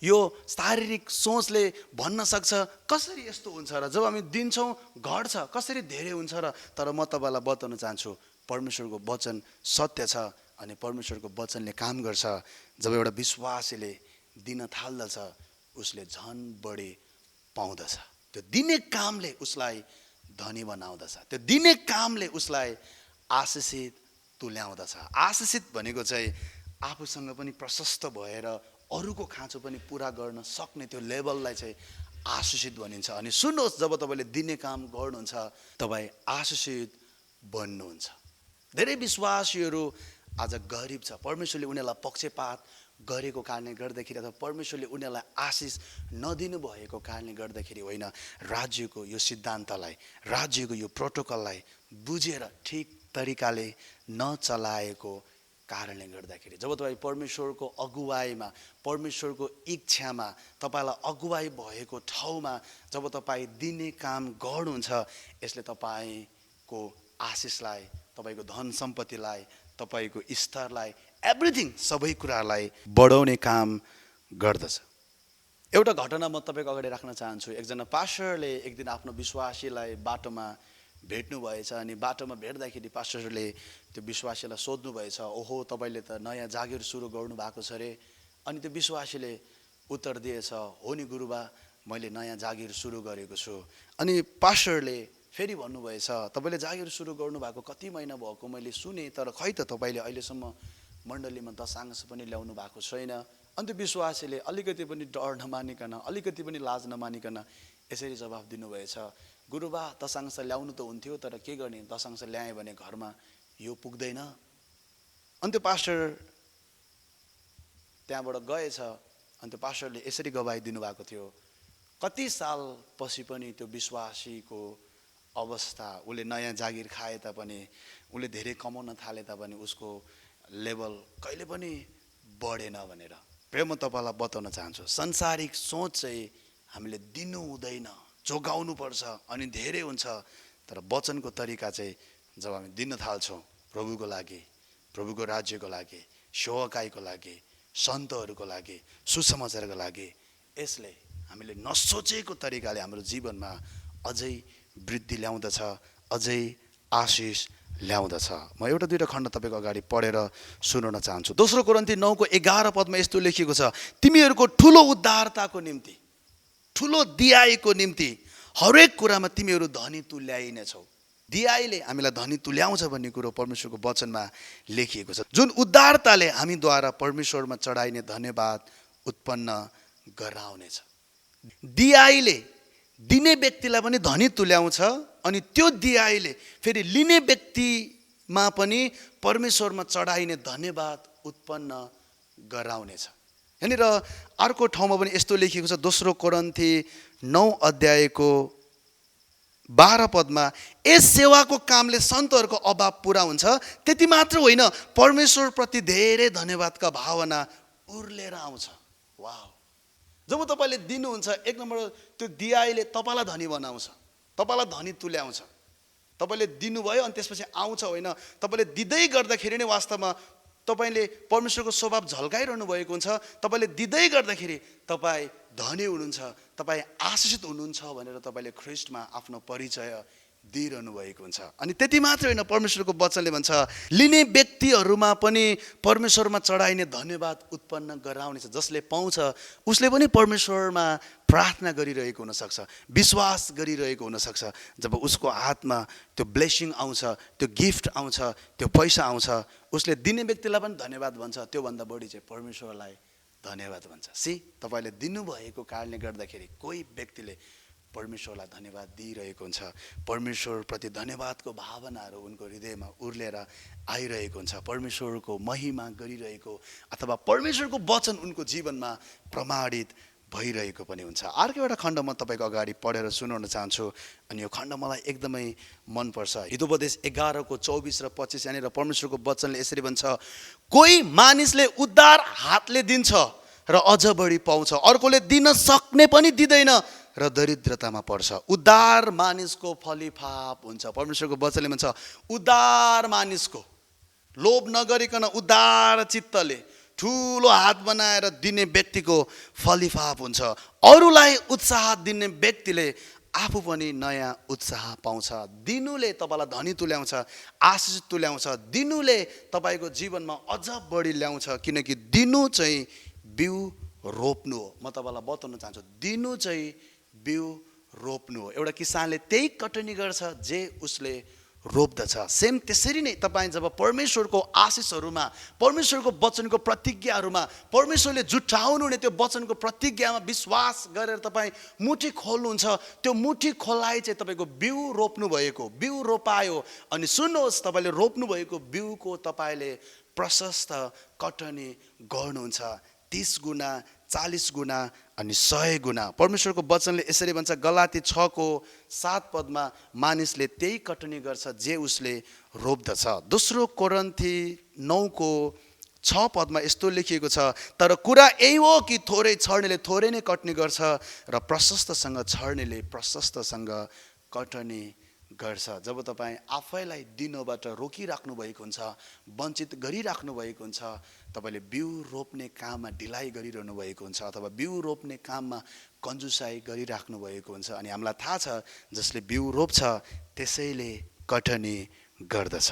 यो शारीरिक सोचले भन्न सक्छ कसरी यस्तो हुन्छ र, जब हामी दिन्छौँ घट्छ, कसरी धेरै हुन्छ र। तर म तपाईँलाई बताउन चाहन्छु परमेश्वरको वचन सत्य छ अनि परमेश्वरको वचनले काम गर्छ। जब एउटा विश्वासीले दिन थाल्दछ उसले झन् बढी पाउँदछ। त्यो दिने कामले उसलाई धनी बनाउँदछ, त्यो दिने कामले उसलाई आशिषित तुल्याउँदछ। आशिषित भनेको चाहिँ आफूसँग पनि प्रशस्त भएर अरूको खाँचो पनि पुरा गर्न सक्ने त्यो लेभललाई चाहिँ आशिषित भनिन्छ। अनि सुन्नुहोस्, जब तपाईँले दिने काम गर्नुहुन्छ तपाईँ आशिषित बन्नुहुन्छ। धेरै विश्वासीहरू आज गरिब छ, परमेश्वरले उनीहरूलाई पक्षपात गरेको कारणले गर्दाखेरि अथवा परमेश्वरले उनीहरूलाई आशिष नदिनु भएको कारणले गर्दाखेरि होइन, राज्यको यो सिद्धान्तलाई, राज्यको यो प्रोटोकललाई बुझेर ठिक तरिकाले नचलाएको कारणले गर्दाखेरि। जब तपाईँ परमेश्वरको अगुवाईमा, परमेश्वरको इच्छामा, तपाईँलाई अगुवाई भएको ठाउँमा जब तपाईँ दिने काम गर्नुहुन्छ यसले तपाईँको आशिषलाई, तपाईँको धन सम्पत्तिलाई, तपाईँको स्तरलाई, एभ्रिथिङ, सबै कुरालाई बढाउने काम गर्दछ। एउटा घटना म तपाईँको अगाडि राख्न चाहन्छु। एकजना पास्टरले एक दिन आफ्नो विश्वासीलाई बाटोमा भेट्नु भएछ अनि बाटोमा भेट्दाखेरि पास्टरले त्यो विश्वासीलाई सोध्नु भएछ, ओहो तपाईँले त नयाँ जागिर सुरु गर्नु भएको छ अरे। अनि त्यो विश्वासीले उत्तर दिएछ, हो नि गुरुबा, मैले नयाँ जागिर सुरु गरेको छु। अनि पास्टरले फेरि भन्नुभएछ, तपाईँले जागिर सुरु गर्नुभएको कति महिना भएको मैले सुने, तर खै त तपाईँले अहिलेसम्म मण्डलीमा दशांश पनि ल्याउनु भएको छैन। अनि त्यो विश्वासीले अलिकति पनि डर नमानिकन, अलिकति पनि लाज नमानिकन यसरी जवाफ दिनुभएछ, गुरुबा दशांश ल्याउनु त हुन्थ्यो, तर के गर्ने, दशांश ल्याएँ भने घरमा यो पुग्दैन। अनि त्यो पास्टर त्यहाँबाट गएछ। अनि त्यो पास्टरले यसरी गवाही दिनुभएको थियो, कति साल पछि पनि त्यो विश्वासीको अवस्था, उसले नयाँ जागिर खाए तापनि, उसले धेरै कमाउन थाले तापनि उसको लेभल कहिले पनि बढेन भनेर। प्रेम, म तपाईँलाई बताउन चाहन्छु, संसारिक सोच चाहिँ हामीले दिनु हुँदैन, जोगाउनु पर्छ अनि धेरै हुन्छ। तर वचनको तरिका चाहिँ जब हामी दिन थाल्छौँ प्रभुको लागि, प्रभुको राज्यको लागि, सेवकाईको लागि, सन्तहरूको लागि, सुसमाचारको लागि, यसले हामीले नसोचेको तरिकाले हाम्रो जीवनमा अझै वृद्धि ल्याउँदछ, अझै आशिष ल्याउँदछ। म एउटा दुईवटा खण्ड तपाईँको अगाडि पढेर सुनाउन चाहन्छु। दोस्रो कोरिन्थी 9:11 यस्तो लेखिएको छ, तिमीहरूको ठुलो उद्धारताको निम्ति, ठुलो दियाईको निम्ति हरेक कुरामा तिमीहरू धनी तुल्याइनेछौ। दियाईले हामीलाई धनी तुल्याउँछ भन्ने कुरो परमेश्वरको वचनमा लेखिएको छ, जुन उद्धारताले हामीद्वारा परमेश्वरमा चढाइने धन्यवाद उत्पन्न गराउनेछ। दियाईले दिने व्यक्तिलाई पनि धनी तुल्याउँछ अनि त्यो दियाईले फेरि लिने व्यक्तिमा पनि परमेश्वरमा चढाइने धन्यवाद उत्पन्न गराउनेछ। यहाँनिर अर्को ठाउँमा पनि यस्तो लेखिएको छ, दोस्रो कोरिन्थी 9:12 यस सेवाको कामले सन्तहरूको अभाव पुरा हुन्छ, त्यति मात्र होइन, परमेश्वरप्रति धेरै धन्यवादका भावना उर्लेर आउँछ। वाह! जब तपाईँले दिनुहुन्छ, एक नम्बर त्यो दियाईले तपाईँलाई धनी बनाउँछ, तपाईँलाई धनी तुल्याउँछ। तपाईँले दिनुभयो अनि त्यसपछि आउँछ होइन, तपाईँले दिँदै गर्दाखेरि नै वास्तवमा तपाईँले परमेश्वरको स्वभाव झल्काइरहनु भएको हुन्छ। तपाईँले दिँदै गर्दाखेरि तपाईँ धनी हुनुहुन्छ, तपाईँ आशिषित हुनुहुन्छ भनेर तपाईँले ख्रिस्टमा आफ्नो परिचय दिइरहनु भएको हुन्छ। अनि त्यति मात्र होइन, परमेश्वरको वचनले भन्छ लिने व्यक्तिहरूमा पनि परमेश्वरमा चढाइने धन्यवाद उत्पन्न गराउनेछ। जसले पाउँछ उसले पनि परमेश्वरमा प्रार्थना गरिरहेको हुनसक्छ, विश्वास गरिरहेको हुनसक्छ। जब उसको हातमा त्यो ब्लेसिङ आउँछ, त्यो गिफ्ट आउँछ, त्यो पैसा आउँछ, उसले दिने व्यक्तिलाई पनि धन्यवाद भन्छ, त्योभन्दा बढी चाहिँ परमेश्वरलाई धन्यवाद भन्छ। तपाईँले दिनुभएको कारणले गर्दाखेरि कोही व्यक्तिले परमेश्वरलाई धन्यवाद दिइरहेको हुन्छ। परमेश्वरप्रति धन्यवादको भावनाहरू उनको हृदयमा उर्लेर आइरहेको हुन्छ। परमेश्वरको महिमा गरिरहेको अथवा परमेश्वरको वचन उनको जीवनमा प्रमाणित भइरहेको पनि हुन्छ। अर्को एउटा खण्ड म तपाईँको अगाडि पढेर सुनाउन चाहन्छु अनि यो खण्ड मलाई एकदमै मनपर्छ। हितोपदेश 11:24 र 25 यहाँनिर परमेश्वरको वचनले यसरी भन्छ, कोही मानिसले उद्धार हातले दिन्छ र अझ बढी पाउँछ, अर्कोले दिन सक्ने पनि दिँदैन र दरिद्रतामा पर्छ। उद्धार मानिसको फलिफाप हुन्छ। परमेश्वरको वचनले भन्छ उद्धार मानिसको, लोभ नगरिकन उद्धार चित्तले ठुलो हात बनाएर दिने व्यक्तिको फलिफाप हुन्छ। अरूलाई उत्साह दिने व्यक्तिले आफू पनि नयाँ उत्साह पाउँछ। दिनुले तपाईँलाई धनी तुल्याउँछ, आशिष तुल्याउँछ। दिनुले तपाईँको जीवनमा अझ बढी ल्याउँछ, किनकि दिनु चाहिँ बिउ रोप्नु हो। म तपाईँलाई बताउन चाहन्छु, दिनु चाहिँ बिउ रोप्नु हो। एउटा किसानले त्यही कटनी गर्छ जे उसले रोप्दछ। सेम त्यसरी नै तपाईँ जब परमेश्वरको आशिषहरूमा, परमेश्वरको वचनको प्रतिज्ञाहरूमा, परमेश्वरले जुटाउनु हुने त्यो वचनको प्रतिज्ञामा विश्वास गरेर तपाईँ मुठी खोल्नुहुन्छ, त्यो मुठी खोलाइ चाहिँ तपाईँको बिउ रोप्नु भएको, बिउ रोपायो। अनि सुन्नुहोस्, तपाईँले रोप्नु भएको बिउको तपाईँले प्रशस्त कटनी गर्नुहुन्छ, 30 गुणा, 40 गुणा अनि 100 गुणा। परमेश्वरको वचनले यसरी भन्छ, गलाती 6:7 मानिसले त्यही कटनी गर्छ जे उसले रोप्दछ। दोस्रो कोरिन्थी 9:6 यस्तो लेखिएको छ, तर कुरा यही हो कि थोरै छर्नेले थोरै नै कटनी गर्छ र प्रशस्तसँग छर्नेले प्रशस्तसँग कटनी गर्छ। जब तपाईँ आफैलाई दिनबाट रोकिराख्नु भएको हुन्छ, वञ्चित गरिराख्नु भएको हुन्छ, तपाईँले बिउ रोप्ने काममा ढिलाइ गरिरहनु भएको हुन्छ अथवा बिउ रोप्ने काममा कन्जुसाइ गरिराख्नु भएको हुन्छ। अनि हामीलाई थाहा छ, जसले बिउ रोप्छ त्यसैले कटनी गर्दछ।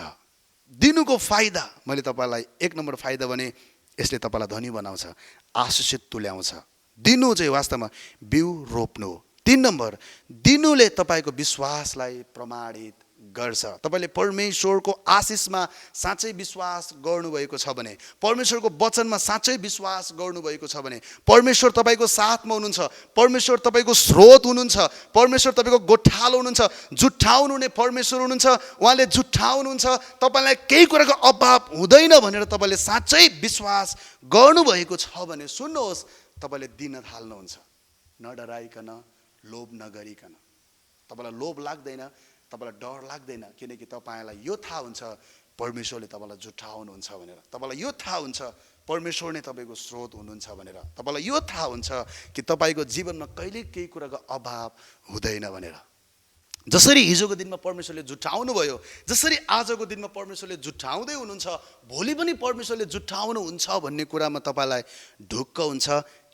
दिनुको फाइदा, मैले तपाईँलाई 1 नम्बर फाइदा भने यसले तपाईँलाई धनी बनाउँछ, आशिषित तुल्याउँछ। दिनु चाहिँ वास्तवमा बिउ रोप्नु हो। 3 नम्बर, दिनुले तपाईँको विश्वासलाई प्रमाणित गर्छ। तपाईँले परमेश्वरको आशिषमा साँच्चै विश्वास गर्नुभएको छ भने, परमेश्वरको वचनमा साँच्चै विश्वास गर्नुभएको छ भने, परमेश्वर तपाईँको साथमा हुनुहुन्छ, परमेश्वर तपाईँको स्रोत हुनुहुन्छ, परमेश्वर तपाईँको गोठालो हुनुहुन्छ, जुठाउनु हुने परमेश्वर हुनुहुन्छ, उहाँले जुठाउनुहुन्छ, तपाईँलाई केही कुराको अभाव हुँदैन भनेर तपाईँले साँच्चै विश्वास गर्नुभएको छ भने सुन्नुहोस्, तपाईँले दिन थाल्नुहुन्छ नडराइकन, लोभ नगरिकन। तपाईँलाई लोभ लाग्दैन, तपाईँलाई डर लाग्दैन, किनकि तपाईँलाई यो थाहा हुन्छ परमेश्वरले तपाईँलाई जुठाउनुहुन्छ भनेर। तपाईँलाई यो थाहा हुन्छ परमेश्वर नै तपाईँको स्रोत हुनुहुन्छ भनेर। तपाईँलाई यो थाहा हुन्छ कि तपाईँको जीवनमा कहिले केही कुराको अभाव हुँदैन भनेर। जसरी हिजोको दिनमा परमेश्वरले जुठाउनु भयो, जसरी आजको दिनमा परमेश्वरले जुठाउँदै हुनुहुन्छ, भोलि पनि परमेश्वरले जुठाउनुहुन्छ भन्ने कुरामा तपाईँलाई ढुक्क हुन्छ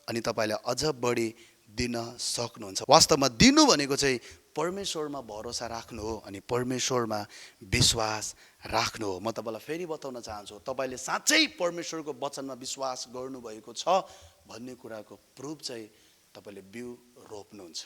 अनि तपाईँले अझ बढी दिन सक्नुहुन्छ। वास्तवमा दिनु भनेको चाहिँ परमेश्वरमा भरोसा राख्नु हो अनि परमेश्वरमा विश्वास राख्नु हो। म तपाईँलाई फेरि बताउन चाहन्छु, तपाईँले साँच्चै परमेश्वरको वचनमा विश्वास गर्नुभएको छ भन्ने कुराको प्रुफ चाहिँ तपाईँले बिउ रोप्नुहुन्छ।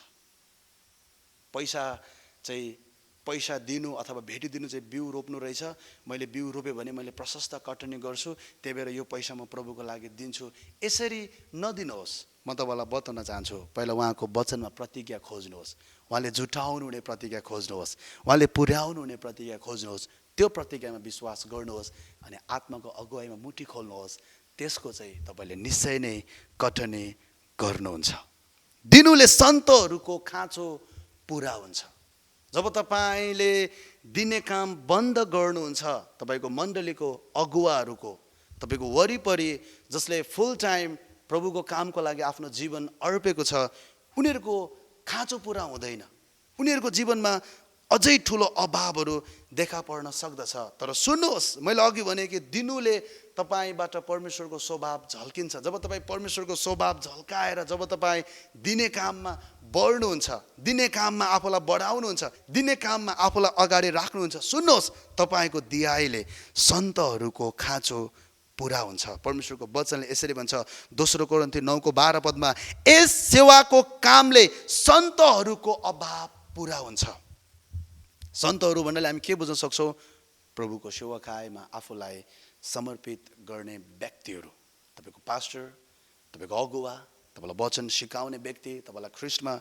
पैसा दिनु अथवा भेटी दिनु चाहिँ बिउ रोप्नु रहेछ। मैले बिउ रोपेँ भने मैले प्रशस्त कटनी गर्छु, त्यही भएर यो पैसा म प्रभुको लागि दिन्छु, यसरी नदिनुहोस्। म तपाईँलाई बताउन चाहन्छु, पहिला उहाँको वचनमा प्रतिज्ञा खोज्नुहोस्, उहाँले जुटाउनु हुने प्रतिज्ञा खोज्नुहोस्, उहाँले पुर्याउनु हुने प्रतिज्ञा खोज्नुहोस्, त्यो प्रतिज्ञामा विश्वास गर्नुहोस् अनि आत्माको अगुवाईमा मुठी खोल्नुहोस्। त्यसको चाहिँ तपाईँले निश्चय नै कटनी गर्नुहुन्छ। दिनुले सन्तहरूको खाँचो पुरा हुन्छ। जब तपाईँले दिने काम बन्द गर्नुहुन्छ, तपाईँको मण्डलीको अगुवाहरूको, तपाईँको वरिपरि जसले फुल टाइम प्रभुको कामको लागि आफ्नो जीवन अर्पेको छ, उनीहरूको खाँचो पुरा हुँदैन, उनीहरूको जीवनमा अझै ठुलो अभावहरू देखा पर्न सक्दछ। तर सुन्नुहोस्, मैले अघि भने कि दिनुले तपाईँबाट परमेश्वरको स्वभाव झल्किन्छ। जब तपाईँ परमेश्वरको स्वभाव झल्काएर जब तपाईँ दिने काममा बढ्नुहुन्छ, दिने काममा आफूलाई बढाउनुहुन्छ, दिने काममा आफूलाई अगाडि राख्नुहुन्छ, सुन्नुहोस्, तपाईँको दियाइले सन्तहरूको खाँचो पुरा हुन्छ। परमेश्वरको वचनले यसरी भन्छ, दोस्रो कोरिन्थी 9:12 यस सेवाको कामले सन्तहरूको अभाव पुरा हुन्छ। सन्तहरू भन्नाले हामी के बुझ्न सक्छौँ? प्रभुको सेवाकायमा आफूलाई समर्पित गर्ने व्यक्तिहरू। तपाईँको पास्टर, तपाईँको अगुवा, तपाईँलाई वचन सिकाउने व्यक्ति, तपाईँलाई ख्रिस्टमा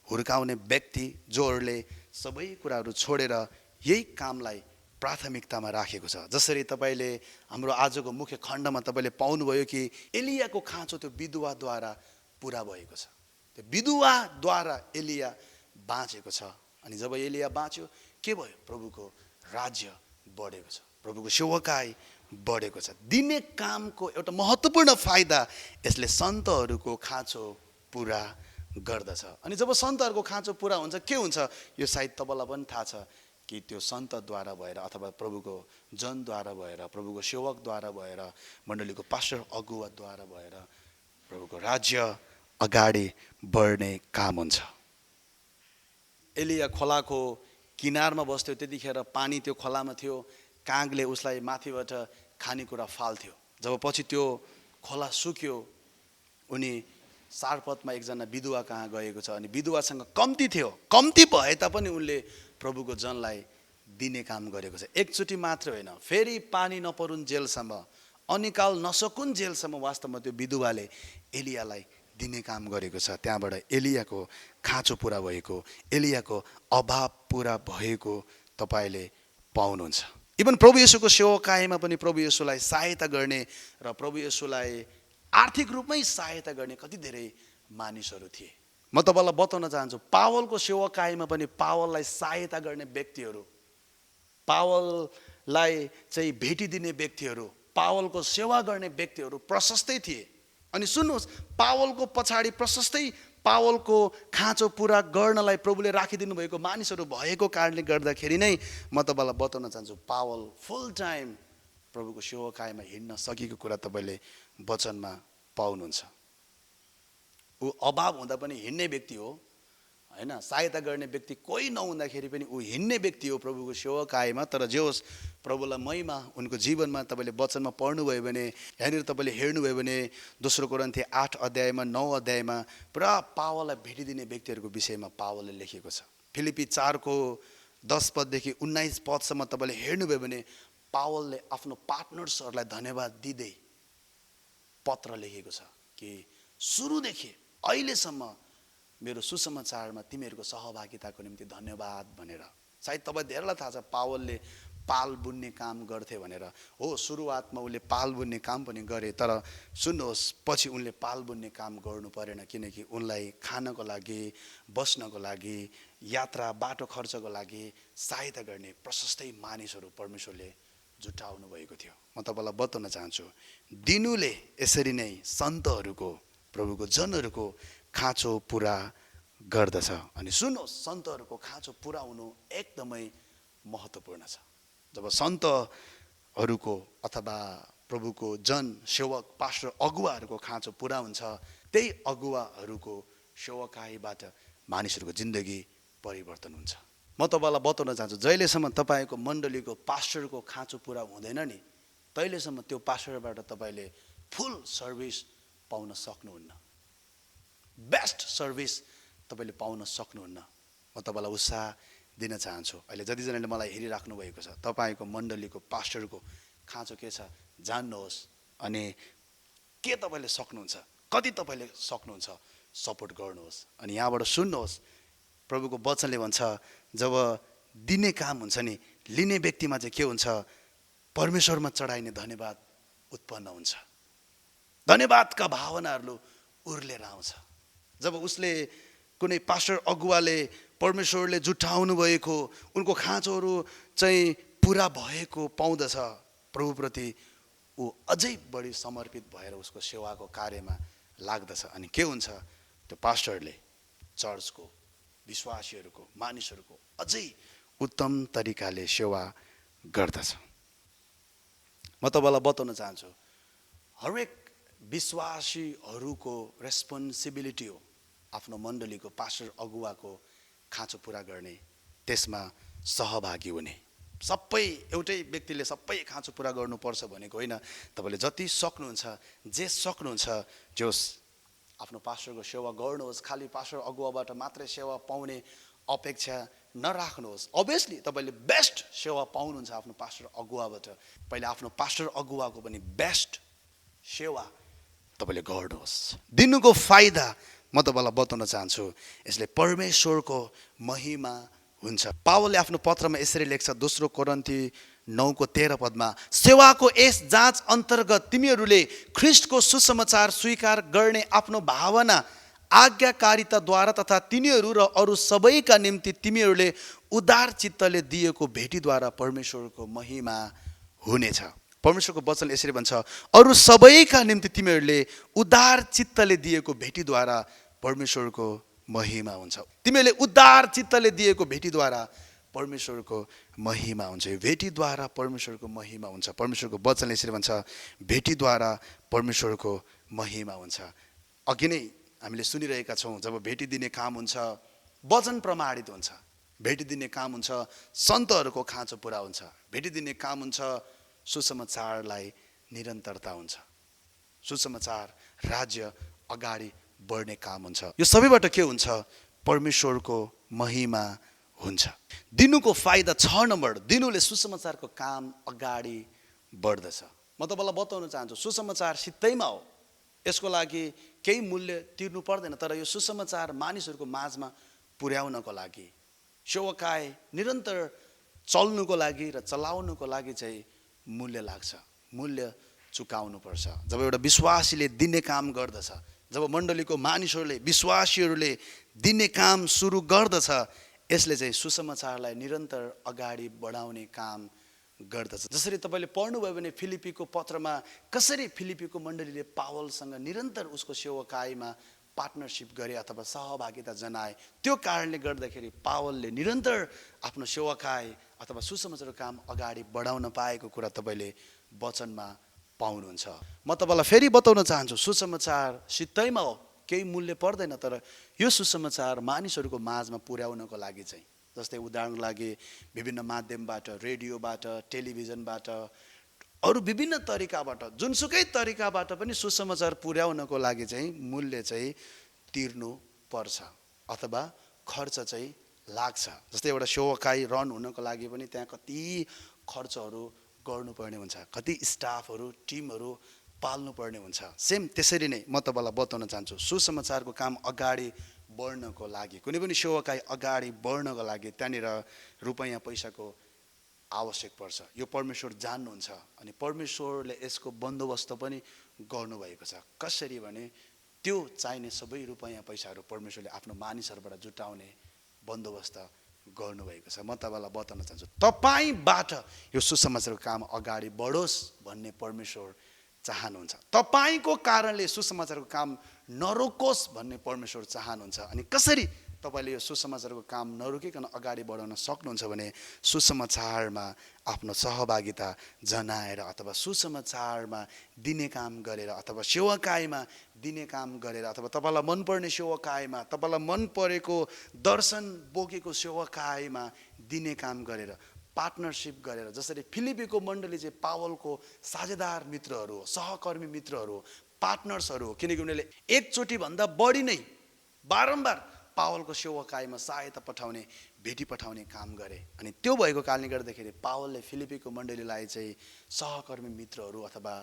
हुर्काउने व्यक्ति, जोहरूले सबै कुराहरू छोडेर यही कामलाई प्राथमिकतामा राखेको छ। जसरी तपाईँले हाम्रो आजको मुख्य खण्डमा तपाईँले पाउनुभयो कि एलियाको खाँचो त्यो विधवाद्वारा पुरा भएको छ। त्यो विधवाद्वारा एलिया बाँचेको छ अनि जब एलिया बाँच्यो के भयो? प्रभुको राज्य बढेको छ, प्रभुको सेवकाई बढेको छ। दिने कामको एउटा महत्त्वपूर्ण फाइदा यसले सन्तहरूको खाँचो पुरा गर्दछ। अनि जब सन्तहरूको खाँचो पुरा हुन्छ के हुन्छ? यो सायद तपाईँलाई पनि थाहा छ कि त्यो सन्तद्वारा भएर अथवा प्रभुको जनद्वारा भएर, प्रभुको सेवकद्वारा भएर, मण्डलीको पास्टर अगुवाद्वारा भएर प्रभुको राज्य अगाडि बढ्ने काम हुन्छ। एलिया खोलाको किनारमा बस्थ्यो, त्यतिखेर पानी त्यो खोलामा थियो, कागले उसलाई माथिबाट खानेकुरा फाल्थ्यो। जब पछि त्यो खोला सुक्यो, उनी सारपतमा एकजना विधवा कहाँ गएको छ अनि विधवासँग कम्ती थियो, कम्ती भए तापनि उनले प्रभुको जनलाई दिने काम गरेको छ। एकचोटि मात्र होइन, फेरि पानी नपरुन् जेलसम्म, अनिकाल नसकुन् जेलसम्म वास्तवमा त्यो विधवाले एलियालाई दिने काम गरेको छ। त्यहाँबाट एलियाको खाँचो पुरा भएको, एलियाको अभाव पुरा भएको तपाईँले पाउनुहुन्छ। इभन प्रभु येशूको सेवकाईमा पनि प्रभु येशूलाई सहायता गर्ने र प्रभु येशूलाई आर्थिक रूपमै सहायता गर्ने कति धेरै मानिसहरू थिए। म तपाईँलाई बताउन चाहन्छु, पावलको सेवकाईमा पनि पावललाई सहायता गर्ने व्यक्तिहरू, पावललाई चाहिँ भेटिदिने व्यक्तिहरू, पावलको सेवा गर्ने व्यक्तिहरू प्रशस्तै थिए। अनि सुन्नुहोस्, पावलको पछाडि प्रशस्तै पावलको खाँचो पुरा गर्नलाई प्रभुले राखिदिनु भएको मानिसहरू भएको कारणले गर्दाखेरि नै म तपाईँलाई बताउन चाहन्छु, पावल फुल टाइम प्रभुको सेवकाईमा हिँड्न सकेको कुरा तपाईँले वचनमा पाउनुहुन्छ। ऊ अभाव हुँदा पनि हिँड्ने व्यक्ति हो, होइन? सहायता गर्ने व्यक्ति कोही नहुँदाखेरि पनि ऊ हिँड्ने व्यक्ति हो प्रभुको सेवकाईमा। तर जे होस्, प्रभुलाई महिमा उनको जीवनमा तपाईँले वचनमा पढ्नुभयो भने, यहाँनिर तपाईँले हेर्नुभयो भने दोस्रो कोरिन्थी 8:9 पुरा पावललाई भेटिदिने व्यक्तिहरूको विषयमा पावलले लेखेको छ। फिलिपी 4 10 पददेखि 19 पदसम्म तपाईँले हेर्नुभयो भने पावलले आफ्नो पार्टनर्सहरूलाई धन्यवाद दिँदै पत्र लेखेको छ कि सुरुदेखि अहिलेसम्म मेरो सुसमाचारमा तिमीहरूको सहभागिताको निम्ति धन्यवाद भनेर। सायद तपाईँ धेरैलाई थाहा छ पावलले पाल बुन्ने काम गर्थे भनेर। हो, सुरुवातमा उसले पाल बुन्ने काम पनि गरे, तर सुन्नुहोस् पछि उनले पाल बुन्ने काम गर्नु परेन, किनकि उनलाई खानको लागि, बस्नको लागि, यात्रा बाटो खर्चको लागि सहायता गर्ने प्रशस्तै मानिसहरू परमेश्वरले जुटाउनु भएको थियो। म तपाईँलाई बताउन चाहन्छु, दिनुले यसरी नै सन्तहरूको, प्रभुको जनहरूको खाँचो पुरा गर्दछ। अनि सुन्नुहोस्, सन्तहरूको खाँचो पुरा हुनु एकदमै महत्त्वपूर्ण छ। जब सन्तहरूको अथवा प्रभुको जन सेवक पास्टर अगुवाहरूको खाँचो पुरा हुन्छ, त्यही अगुवाहरूको सेवकाईबाट मानिसहरूको जिन्दगी परिवर्तन हुन्छ। म तपाईँलाई बताउन चाहन्छु, जहिलेसम्म तपाईँको मण्डलीको पास्टरको खाँचो पुरा हुँदैन नि, तहिलेसम्म त्यो पास्टरबाट तपाईँले फुल सर्भिस पाउन सक्नुहुन्न, बेस्ट सर्भिस तपाईँले पाउन सक्नुहुन्न। म तपाईँलाई उत्साह दिन चाहन्छु। अहिले जतिजनाले मलाई हेरिराख्नु भएको छ, तपाईँको मण्डलीको पास्टरको खाँचो के छ जान्नुहोस्, अनि के तपाईँले सक्नुहुन्छ, कति तपाईँले सक्नुहुन्छ, सपोर्ट गर्नुहोस्। अनि यहाँबाट सुन्नुहोस्, प्रभुको वचनले भन्छ जब दिने काम हुन्छ नि, लिने व्यक्तिमा चाहिँ के हुन्छ, परमेश्वरमा चढाइने धन्यवाद उत्पन्न हुन्छ। धन्यवादका भावनाहरू उर्लेर आउँछ। जब उसले कुनै पास्टर अगुवाले परमेश्वरले जुटाउनु भएको उनको खाँचोहरू चाहिँ पुरा भएको पाउँदछ, प्रभुप्रति ऊ अझै बढी समर्पित भएर उसको सेवाको कार्यमा लाग्दछ। अनि के हुन्छ, त्यो पास्टरले चर्चको विश्वासीहरूको, मानिसहरूको अझै उत्तम तरिकाले सेवा गर्दछ। म तपाईँलाई बताउन चाहन्छु, हरेक विश्वासीहरूको रेस्पोन्सिबिलिटी हो आफ्नो मण्डलीको पास्टर अगुवाको खाँचो पुरा गर्ने, त्यसमा सहभागी हुने। सबै एउटै व्यक्तिले सबै खाँचो पुरा गर्नुपर्छ भनेको होइन। तपाईँले जति सक्नुहुन्छ, जे सक्नुहुन्छ, जोस् आफ्नो पास्टरको सेवा गर्नुहोस्। खालि पास्टर अगुवाबाट मात्रै सेवा पाउने अपेक्षा नराख्नुहोस्। अभियसली तपाईँले बेस्ट सेवा पाउनुहुन्छ आफ्नो पास्टर अगुवाबाट, पहिले आफ्नो पास्टर अगुवाको पनि बेस्ट सेवा तपाईँले गर्नुहोस्। दिनुको फाइदा म तपाईँलाई बताउन चाहन्छु, यसले परमेश्वरको महिमा हुन्छ। पावलले आफ्नो पत्रमा यसरी लेख्छ, दोस्रो कोरिन्थी 9:13 पदमा, सेवाको यस जाँच अन्तर्गत तिमीहरूले ख्रिस्टको सुसमाचार स्वीकार गर्ने आफ्नो भावना आज्ञाकारिताद्वारा तथा तिनीहरू र अरू सबैका निम्ति तिमीहरूले उदार चित्तले दिएको भेटीद्वारा परमेश्वरको महिमा हुनेछ। परमेश्वरको वचन यसरी भन्छ, अरू सबैका निम्ति तिमीहरूले उदार चित्तले दिएको भेटीद्वारा परमेश्वरको महिमा हुन्छ। तिमीहरूले उदार चित्तले दिएको भेटीद्वारा परमेश्वरको महिमा हुन्छ। यो भेटीद्वारा परमेश्वरको महिमा हुन्छ। परमेश्वरको वचनले यसरी भन्छ, भेटीद्वारा परमेश्वरको महिमा हुन्छ। अघि नै हामीले सुनिरहेका छौँ, जब भेटी दिने काम हुन्छ, वचन प्रमाणित हुन्छ। भेटी दिने काम हुन्छ, सन्तहरूको खाँचो पुरा हुन्छ। भेटी दिने काम हुन्छ, सुसमाचारलाई निरन्तरता हुन्छ। सुसमाचार राज्य अगाडि बढ्ने काम हुन्छ। यो सबैबाट के हुन्छ, परमेश्वरको महिमा हुन्छ। दिनुको फाइदा 6 नम्बर, दिनुले सुसमाचारको काम अगाडि बढ्दछ। म तपाईँलाई बताउन चाहन्छु, सुसमाचार सित्तैमा हो, यसको लागि केही मूल्य तिर्नु पर्दैन। तर यो सुसमाचार मानिसहरूको माझमा पुर्याउनको लागि, सेवाकाय निरन्तर चल्नुको लागि र चलाउनुको लागि चाहिँ मूल्य लाग्छ, मूल्य चुकाउनु पर्छ। जब एउटा विश्वासीले दिने काम गर्दछ, जब मण्डलीको मानिसहरूले, विश्वासीहरूले दिने काम सुरु गर्दछ, यसले चाहिँ सुसमाचारलाई निरन्तर अगाडि बढाउने काम गर्दछ। जसरी तपाईँले पढ्नुभयो भने फिलिपीको पत्रमा कसरी फिलिपीको मण्डलीले पावलसँग निरन्तर उसको सेवाकाईमा पार्टनरसिप गरे अथवा सहभागिता जनाए, त्यो कारणले गर्दाखेरि पावलले निरन्तर आफ्नो सेवाकाई अथवा सुसमाचारको काम अगाडि बढाउन पाएको कुरा तपाईँले वचनमा पाउनुहुन्छ। म तपाईँलाई फेरि बताउन चाहन्छु, सुसमाचार सित्तैमा हो, केही मूल्य पर्दैन। तर यो सुसमाचार मानिसहरूको माझमा पुर्याउनको लागि चाहिँ, जस्तै उदाहरणको लागि विभिन्न माध्यमबाट, रेडियोबाट, टेलिभिजनबाट, अरू विभिन्न तरिकाबाट, जुनसुकै तरिकाबाट पनि सुसमाचार पुर्याउनको लागि चाहिँ मूल्य चाहिँ तिर्नु पर्छ अथवा खर्च चाहिँ लाग्छ। जस्तै एउटा सेवाकाई रन हुनको लागि पनि त्यहाँ कति खर्चहरू गर्नुपर्ने हुन्छ, कति स्टाफहरू टिमहरू पाल्नुपर्ने हुन्छ। सेम त्यसरी नै म तपाईँलाई बताउन चाहन्छु, सुसमाचारको काम अगाडि बढ्नको लागि, कुनै पनि सेवाकाई अगाडि बढ्नको लागि त्यहाँनिर रुपैयाँ पैसाको आवश्यक पर्छ। यो परमेश्वर जान्नुहुन्छ अनि परमेश्वरले यसको बन्दोबस्त पनि गर्नुभएको छ। कसरी भने त्यो चाहिने सबै रुपैयाँ पैसाहरू परमेश्वरले आफ्नो मानिसहरूबाट जुटाउने बन्दोबस्त गर्नुभएको छ। म तपाईँलाई बताउन चाहन्छु, तपाईँबाट यो सुसमाचारको काम अगाडि बढोस् भन्ने परमेश्वर चाहनुहुन्छ। तपाईँको कारणले सुसमाचारको काम नरोकोस् भन्ने परमेश्वर चाहनुहुन्छ। अनि कसरी तपाईँले यो सुसमाचारको काम नरोकिकन अगाडि बढाउन सक्नुहुन्छ भने सुसमाचारमा आफ्नो सहभागिता जनाएर अथवा सुसमाचारमा दिने काम गरेर अथवा सेवाकाईमा दिने काम गरेर अथवा तपाईँलाई मनपर्ने सेवाकाईमा, तपाईँलाई मन परेको दर्शन बोकेको सेवाकाईमा दिने काम गरेर, पार्टनरसिप गरेर, जसरी फिलिपीको मण्डली चाहिँ पावलको साझेदार मित्रहरू हो, सहकर्मी मित्रहरू हो, पार्टनर्सहरू हो, किनकि उनीहरूले एकचोटि भन्दा बढी नै बारम्बार पावलको सेवाकाईमा सहायता पठाउने, भेटी पठाउने काम गरे। अनि त्यो भएको कारणले गर्दाखेरि पावलले फिलिपीको मण्डलीलाई चाहिँ सहकर्मी मित्रहरू अथवा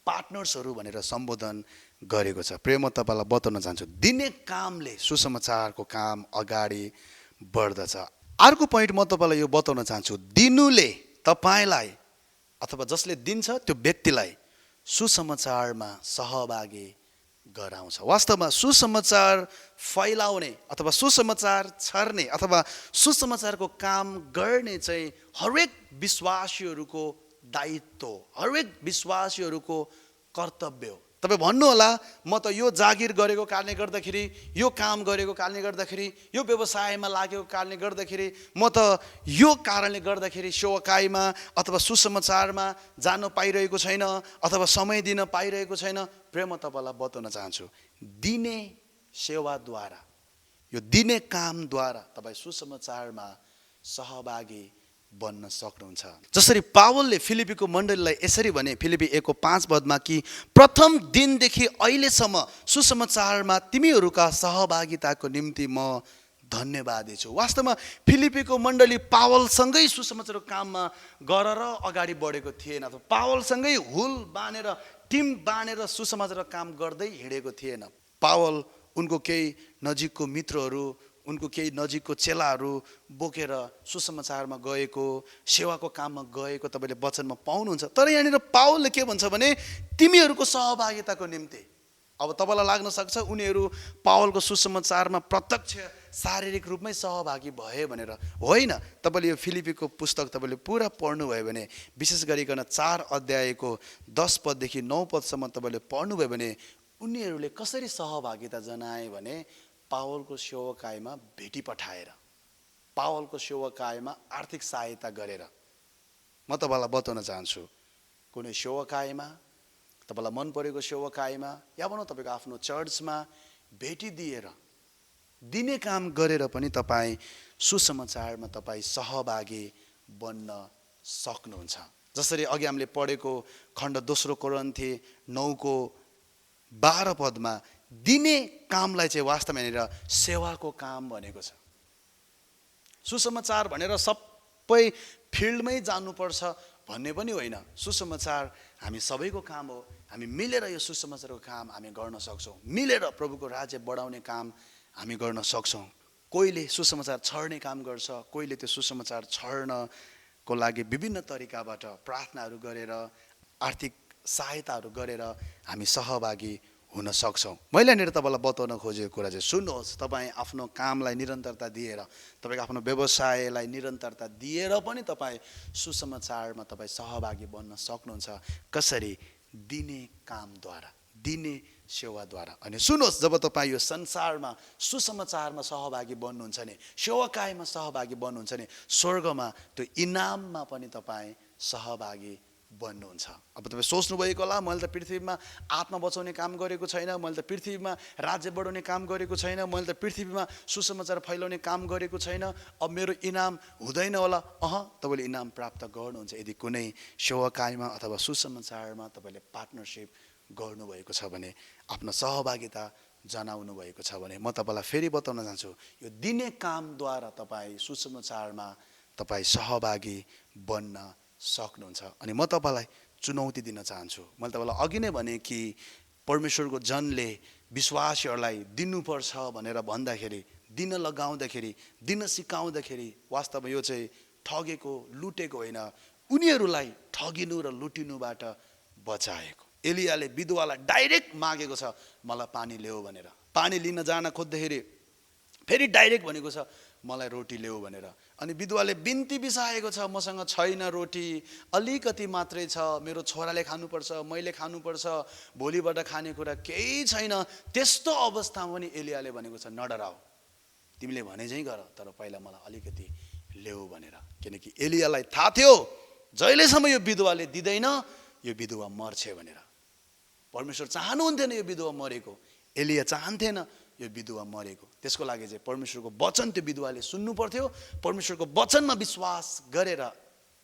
पार्टनर्सहरू भनेर सम्बोधन गरेको छ। प्रिय म तपाईँलाई बताउन चाहन्छु, दिने कामले सुसमाचारको काम अगाडि बढ्दछ। अर्को पोइन्ट म तपाईँलाई यो बताउन चाहन्छु, दिनुले तपाईँलाई अथवा जसले दिन्छ त्यो व्यक्तिलाई सुसमाचारमा सहभागी गराउँछ। वास्तवमा सुसमाचार फैलाउने अथवा सुसमाचार छर्ने अथवा सुसमाचारको काम गर्ने चाहिँ हरेक विश्वासीहरूको दायित्व, हरेक विश्वासीहरूको कर्तव्य हो। तपाईँ भन्नुहोला, म त यो जागिर गरेको कारणले गर्दाखेरि, यो काम गरेको कारणले गर्दाखेरि, यो व्यवसायमा लागेको कारणले गर्दाखेरि, म त यो कारणले गर्दाखेरि सेवाकाईमा अथवा सुसमाचारमा जान पाइरहेको छैन अथवा समय दिन पाइरहेको छैन। प्रिय म तपाईँलाई बताउन चाहन्छु, दिने सेवाद्वारा, यो दिने कामद्वारा तपाईँ सुसमाचारमा सहभागी बन्न सक्नुहुन्छ। जसरी पावलले फिलिपीको मण्डलीलाई यसरी भने, फिलिपी 1:5 कि प्रथम दिनदेखि अहिलेसम्म सुसमाचारमा तिमीहरूका सहभागिताको निम्ति म धन्यवादी छु। वास्तवमा फिलिपीको मण्डली पावलसँगै सुसमाचारको काममा गरेर अगाडि बढेको थिएन, अथवा पावलसँगै हुल बानेर टिम बानेर सुसमाचारको काम गर्दै हिँडेको थिएन। पावल उनको केही नजिकको मित्रहरू, उनको केही नजिकको चेलाहरू बोकेर सुसमाचारमा गएको, सेवाको काममा गएको तपाईँले वचनमा पाउनुहुन्छ। तर यहाँनिर पावलले के भन्छ भने तिमीहरूको सहभागिताको निम्ति। अब तपाईँलाई लाग्न सक्छ उनीहरू पावलको सुसमाचारमा प्रत्यक्ष शारीरिक रूपमै सहभागी भए भनेर। होइन, तपाईँले यो फिलिपीको पुस्तक तपाईँले पुरा पढ्नुभयो भने, विशेष गरिकन 4 अध्यायको 10 देखि 9 तपाईँले पढ्नुभयो भने उनीहरूले कसरी सहभागिता जनाए भने पावलको सेवाकाईमा भेटी पठाएर, पावलको सेवाकाईमा आर्थिक सहायता गरेर। म तपाईँलाई बताउन चाहन्छु, कुनै सेवाकाईमा, तपाईँलाई मन परेको सेवाकाईमा या भनौँ तपाईँको आफ्नो चर्चमा भेटी दिएर, दिने काम गरेर पनि तपाईँ सुसमाचारमा तपाईँ सहभागी बन्न सक्नुहुन्छ। जसरी अघि हामीले पढेको खण्ड 2 कोरिन्थी 9:12 दिने कामलाई चाहिँ वास्तवमा यहाँनिर सेवाको काम भनेको छ। सुसमाचार भनेर सबै फिल्डमै जानुपर्छ भन्ने पनि होइन। सुसमाचार हामी सबैको काम हो। हामी मिलेर यो सुसमाचारको काम हामी गर्न सक्छौँ। मिलेर प्रभुको राज्य बढाउने काम हामी गर्न सक्छौँ। कोहीले सुसमाचार छर्ने काम गर्छ, कोहीले त्यो सुसमाचार छर्नको लागि विभिन्न तरिकाबाट प्रार्थनाहरू गरेर, आर्थिक सहायताहरू गरेर हामी सहभागी हुन सक्छौँ। मैले यहाँनिर तपाईँलाई बताउन खोजेको कुरा चाहिँ सुन्नुहोस्, तपाईँ आफ्नो कामलाई निरन्तरता दिएर, तपाईँको आफ्नो व्यवसायलाई निरन्तरता दिएर पनि तपाईँ सुसमाचारमा तपाईँ सहभागी बन्न सक्नुहुन्छ। कसरी? दिने कामद्वारा, दिने सेवाद्वारा। अनि सुन्नुहोस्, जब तपाईँ यो संसारमा सुसमाचारमा सहभागी बन्नुहुन्छ नि, सेवाकाईमा सहभागी बन्नुहुन्छ नि, स्वर्गमा त्यो इनाममा पनि तपाईँ सहभागी बन्नुहुन्छ। अब तपाईँ सोच्नुभएको होला, मैले त पृथ्वीमा आत्मा बचाउने काम गरेको छैन, मैले त पृथ्वीमा राज्य बढाउने काम गरेको छैन, मैले त पृथ्वीमा सुसमाचार फैलाउने काम गरेको छैन, अब मेरो इनाम हुँदैन होला। तपाईँले इनाम प्राप्त गर्नुहुन्छ यदि कुनै सेवाकाईमा अथवा सुसमाचारमा तपाईँले पार्टनरसिप गर्नुभएको छ भने, आफ्नो सहभागिता जनाउनु भएको छ भने म तपाईँलाई फेरि बताउन चाहन्छु, यो दिने कामद्वारा तपाईँ सुसमाचारमा तपाईँ सहभागी बन्न सक्नुहुन्छ। अनि म तपाईँलाई चुनौती दिन चाहन्छु। मैले तपाईँलाई अघि नै भने कि परमेश्वरको जनले विश्वासीहरूलाई दिनुपर्छ भनेर भन्दाखेरि, दिन लगाउँदाखेरि, दिन सिकाउँदाखेरि वास्तवमा यो चाहिँ ठगेको लुटेको होइन, उनीहरूलाई ठगिनु र लुटिनुबाट बचाएको। एलियाले विधवालाई डाइरेक्ट मागेको छ मलाई पानी ल्याऊ भनेर। पानी लिन जान खोज्दाखेरि फेरि डाइरेक्ट भनेको छ मलाई रोटी ल्याऊ भनेर। अनि विधवाले बिन्ती बिसाएको छ मसँग छैन रोटी, अलिकति मात्रै छ, मेरो छोराले खानुपर्छ, मैले खानुपर्छ, भोलिबाट खाने कुरा केही छैन। त्यस्तो अवस्थामा पनि एलियाले भनेको छ नडराऊ, तिमीले भने चाहिँ गर, तर पहिला मलाई अलिकति ल्याऊ भनेर। किनकि एलियालाई थाहा थियो जहिलेसम्म यो विधवाले दिँदैन यो विधवा मर्छ भनेर। परमेश्वर चाहनुहुन्थेन यो विधवा मरेको, एलिया चाहन्थेन यो विधवा मरेको। त्यसको लागि चाहिँ परमेश्वरको वचन त्यो विधवाले सुन्नु पर्थ्यो। परमेश्वरको वचनमा विश्वास गरेर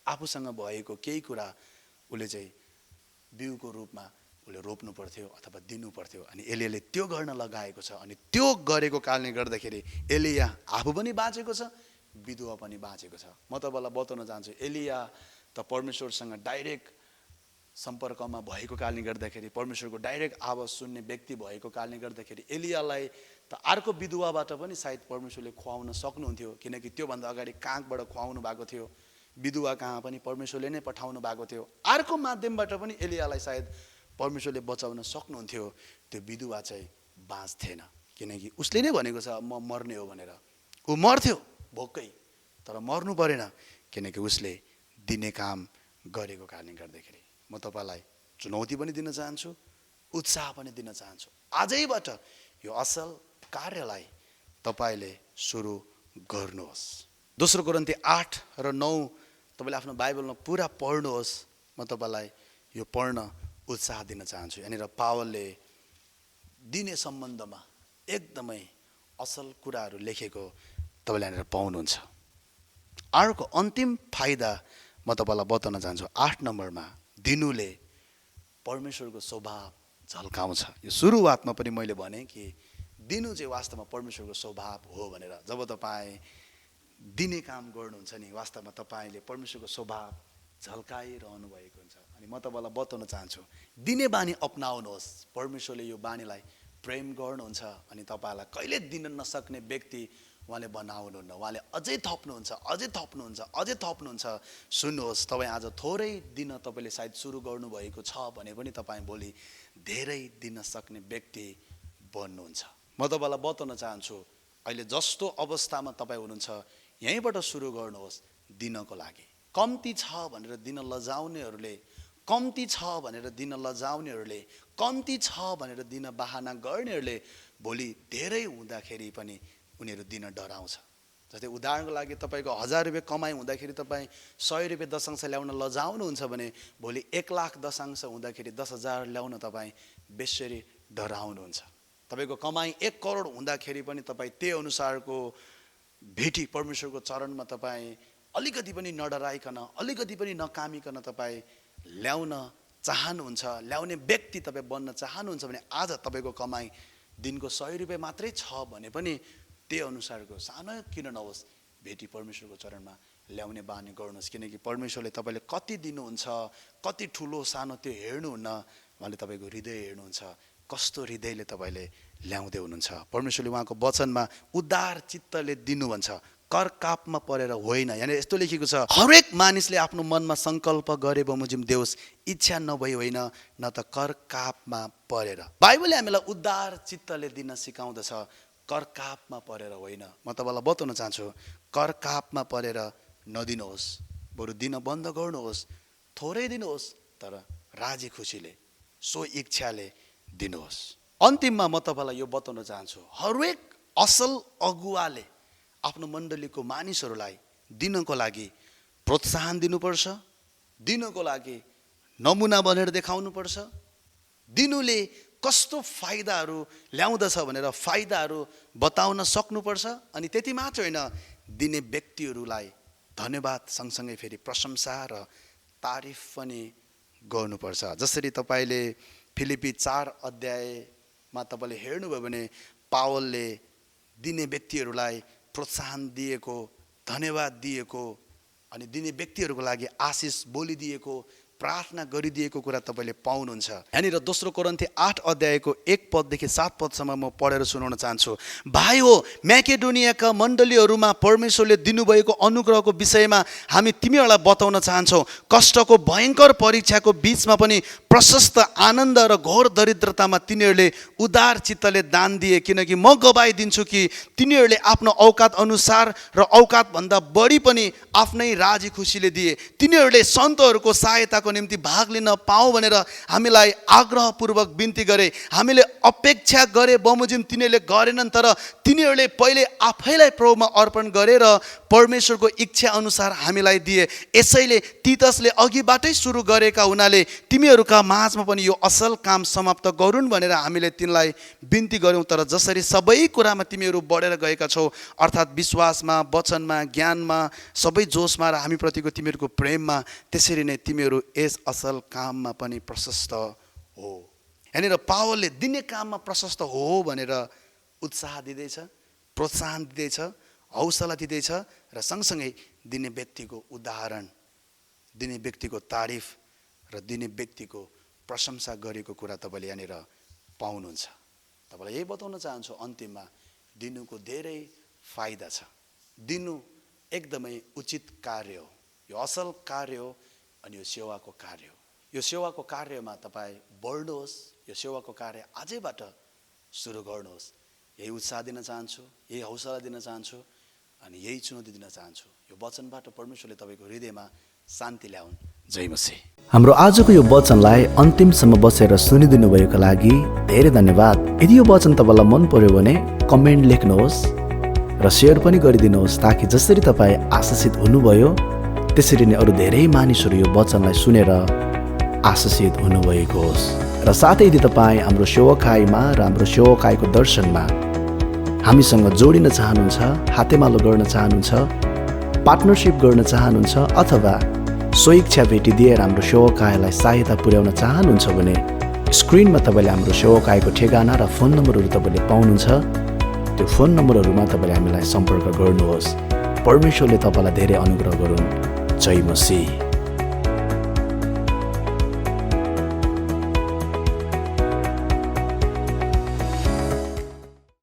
आफूसँग भएको केही कुरा उसले चाहिँ बिउको रूपमा उसले रोप्नु पर्थ्यो अथवा दिनु पर्थ्यो। अनि एलियाले त्यो गर्न लगाएको छ। अनि त्यो गरेको कारणले गर्दाखेरि एलिया आफू पनि बाँचेको छ, विधवा पनि बाँचेको छ। म तपाईँलाई बताउन चाहन्छु, एलिया त परमेश्वरसँग डाइरेक्ट सम्पर्कमा भएको कारणले गर्दाखेरि, परमेश्वरको डाइरेक्ट आवाज सुन्ने व्यक्ति भएको कारणले गर्दाखेरि एलियालाई त अर्को विधवाबाट पनि सायद परमेश्वरले खुवाउन सक्नुहुन्थ्यो। किनकि त्योभन्दा अगाडि कागबाट खुवाउनु भएको थियो, विधवा कहाँ पनि परमेश्वरले नै पठाउनु भएको थियो। अर्को माध्यमबाट पनि एलियालाई सायद परमेश्वरले बचाउन सक्नुहुन्थ्यो। त्यो विधवा चाहिँ बाँच्थेन, किनकि उसले नै भनेको छ म मर्ने हो भनेर। ऊ मर्थ्यो भोकै, तर मर्नु परेन किनकि उसले दिने काम गरेको कारणले गर्दाखेरि। म तपाईँलाई चुनौती पनि दिन चाहन्छु, उत्साह पनि दिन चाहन्छु। आजैबाट यो असल कार्यलाई तपाईँले सुरु गर्नुहोस्। दोस्रो कोरिन्थी 8 र 9 तपाईँले आफ्नो बाइबलमा पुरा पढ्नुहोस्। म तपाईँलाई यो पढ्न उत्साह दिन चाहन्छु। यहाँनिर पावलले दिने सम्बन्धमा एकदमै असल कुराहरू लेखेको तपाईँले यहाँनिर पाउनुहुन्छ। अर्को अन्तिम फाइदा म तपाईँलाई बताउन चाहन्छु। 8 नम्बरमा दिनुले परमेश्वरको स्वभाव झल्काउँछ। यो सुरुवातमा पनि मैले भने कि दिनु चाहिँ वास्तवमा परमेश्वरको स्वभाव हो भनेर। जब तपाईँ दिने काम गर्नुहुन्छ नि वास्तवमा तपाईँले परमेश्वरको स्वभाव झल्काइरहनु भएको हुन्छ। अनि म तपाईँलाई बताउन चाहन्छु, दिने बानी अपनाउनुहोस्। परमेश्वरले यो बानीलाई प्रेम गर्नुहुन्छ। अनि तपाईँलाई कहिले दिन नसक्ने व्यक्ति उहाँले बनाउनुहुन्न, उहाँले अझै थप्नुहुन्छ, अझै थप्नुहुन्छ, अझै थप्नुहुन्छ। सुन्नुहोस्, तपाईँ आज थोरै दिन तपाईँले सायद सुरु गर्नुभएको छ भने पनि तपाईँ भोलि धेरै दिन सक्ने व्यक्ति बन्नुहुन्छ। म तपाईँलाई बताउन चाहन्छु, अहिले जस्तो अवस्थामा तपाईँ हुनुहुन्छ यहीँबाट सुरु गर्नुहोस् दिनको लागि। कम्ती छ भनेर दिन लजाउनेहरूले, कम्ती छ भनेर दिन लजाउनेहरूले, कम्ती छ भनेर दिन बहाना गर्नेहरूले भोलि धेरै हुँदाखेरि पनि उनीहरू दिन डराउँछ। जस्तै उदाहरणको लागि तपाईँको 1000 रुपियाँ कमाइ हुँदाखेरि तपाईँ 100 रुपियाँ दशांश ल्याउन लजाउनुहुन्छ भने भोलि 1 लाख दशांश हुँदाखेरि 10,000 ल्याउन तपाईँ बेसरी डराउनुहुन्छ। तपाईँको कमाइ 1 करोड हुँदाखेरि पनि तपाईँ त्यही अनुसारको भेटी परमेश्वरको चरणमा तपाईँ अलिकति पनि नडराइकन, अलिकति पनि नकामिकन तपाईँ ल्याउन चाहनुहुन्छ, ल्याउने व्यक्ति तपाईँ बन्न चाहनुहुन्छ भने आज तपाईँको कमाइ दिनको 100 रुपियाँ मात्रै छ भने पनि त्यही अनुसारको सानो किन नहोस् भेटी परमेश्वरको चरणमा ल्याउने बानी गर्नुहोस्। किनकि परमेश्वरले तपाईँले कति दिनुहुन्छ, कति ठुलो सानो त्यो हेर्नुहुन्न, उहाँले तपाईँको हृदय हेर्नुहुन्छ, कस्तो हृदयले तपाईँले ल्याउँदै हुनुहुन्छ। परमेश्वरले उहाँको वचनमा उदार चित्तले दिनु भन्छ, कर कापमा परेर होइन। यानी यस्तो लेखेको छ, हरेक मानिसले आफ्नो मनमा सङ्कल्प गरे बमोजिम देओस्, इच्छा नभई होइन न त कर कापमा परेर। बाइबलले हामीलाई उदार चित्तले दिन सिकाउँदछ, कर कापमा परेर होइन। म तपाईँलाई बताउन चाहन्छु, कर कापमा परेर नदिनुहोस्, बरु दिन बन्द गर्नुहोस्, थोरै दिनुहोस् तर राजी खुसीले, सो इच्छाले दिनुहोस्। अन्तिममा म तपाईँलाई यो बताउन चाहन्छु, हरेक असल अगुवाले आफ्नो मण्डलीको मानिसहरूलाई दिनको लागि प्रोत्साहन दिनुपर्छ, दिनको लागि नमुना बनेर देखाउनुपर्छ। दिनुले कस्तो फाइदाहरू ल्याउँदछ भनेर फाइदाहरू बताउन सक्नुपर्छ। अनि त्यति मात्र होइन, दिने व्यक्तिहरूलाई धन्यवाद सँगसँगै फेरि प्रशंसा र तारिफ पनि गर्नुपर्छ। जसरी तपाईँले फिलिपी 4 अध्याय तपाईँले हेर्नुभयो भने पावलले दिने व्यक्तिहरूलाई प्रोत्साहन दिएको, धन्यवाद दिएको अनि दिने व्यक्तिहरूको लागि आशिष बोलिदिएको, प्रार्थना गरिदिएको कुरा तपाईँले पाउनुहुन्छ। यहाँनिर दोस्रो कोरिन्थी 8 अध्यायको 1 पददेखि 7 पदसम्म म पढेर सुनाउन चाहन्छु। भाइ हो, म्याकेडोनियाका मण्डलीहरूमा परमेश्वरले दिनुभएको अनुग्रहको विषयमा हामी तिमीहरूलाई बताउन चाहन्छौँ। कष्टको भयङ्कर परीक्षाको बीचमा पनि प्रशस्त आनन्द र घोर दरिद्रतामा तिनीहरूले उदार चित्तले दान दिए, किनकि म गवाही दिन्छु कि तिनीहरूले आफ्नो औकात अनुसार र औकातभन्दा बढी पनि आफ्नै राजी खुसीले दिए। तिनीहरूले सन्तहरूको सहायताको निम्ति भाग लिन पाऊँ भनेर हामीलाई आग्रहपूर्वक बिन्ती गरे। हामीले अपेक्षा गरे बमोजिम तिनीहरूले गरेनन्, तर तिनीहरूले पहिले आफैलाई प्रभुमा अर्पण गरेर परमेश्वरको इच्छा अनुसार हामीलाई दिए। यसैले तीतसले अघिबाटै सुरु गरेका हुनाले तिमीहरूका माझमा पनि यो असल काम समाप्त गरून् भनेर हामीले तिनलाई बिन्ती गऱ्यौँ। तर जसरी सबै कुरामा तिमीहरू बढेर गएका छौ, अर्थात् विश्वासमा, वचनमा, ज्ञानमा, सबै जोसमा र हामीप्रतिको तिमीहरूको प्रेममा, त्यसरी नै तिमीहरू यस असल काममा पनि प्रशस्त हो। यहाँनिर पावलले दिने काममा प्रशस्त हो भनेर उत्साह दिँदैछ, प्रोत्साहन दिँदैछ, हौसला दिँदैछ र सँगसँगै दिने व्यक्तिको उदाहरण, दिने व्यक्तिको तारिफ र दिने व्यक्तिको प्रशंसा गरेको कुरा तपाईँले यहाँनिर पाउनुहुन्छ। तपाईँलाई यही बताउन चाहन्छु, अन्तिममा दिनुको धेरै फाइदा छ। दिनु एकदमै उचित कार्य हो, यो असल कार्य हो अनि यो सेवाको कार्य हो। यो सेवाको कार्यमा तपाईँ बढ्नुहोस्, यो सेवाको कार्य आजैबाट सुरु गर्नुहोस्। यही उत्साह दिन चाहन्छु, यही हौसला दिन चाहन्छु अनि यही चुनौती दिन चाहन्छु। यो वचनबाट परमेश्वरले तपाईँको हृदयमा शान्ति ल्याउन्। जय मसीह। हाम्रो आजको यो वचनलाई अन्तिमसम्म बसेर सुनिदिनु भएको लागि धेरै धन्यवाद। यदि यो वचन तपाईँलाई मन पर्यो भने कमेन्ट लेख्नुहोस् र सेयर पनि गरिदिनुहोस्, ताकि जसरी तपाईँ आशिषित हुनुभयो त्यसरी नै अरू धेरै मानिसहरू यो वचनलाई सुनेर आशिषित हुनुभएको होस्। र साथै यदि तपाईँ हाम्रो सेवकाईमा र हाम्रो सेवकाईको दर्शनमा हामीसँग जोडिन चाहनुहुन्छ, हातेमालो गर्न चाहनुहुन्छ, पार्टनरसिप गर्न चाहनुहुन्छ अथवा स्वेच्छा भेटी दिएर हाम्रो सेवकाईलाई सहायता पुर्याउन चाहनुहुन्छ भने स्क्रिनमा तपाईँले हाम्रो सेवकाईको ठेगाना र फोन नम्बरहरू तपाईँले पाउनुहुन्छ। त्यो फोन नम्बरहरूमा तपाईँले हामीलाई सम्पर्क गर्नुहोस्। परमेश्वरले तपाईँलाई धेरै अनुग्रह गरून्। जय मसीह।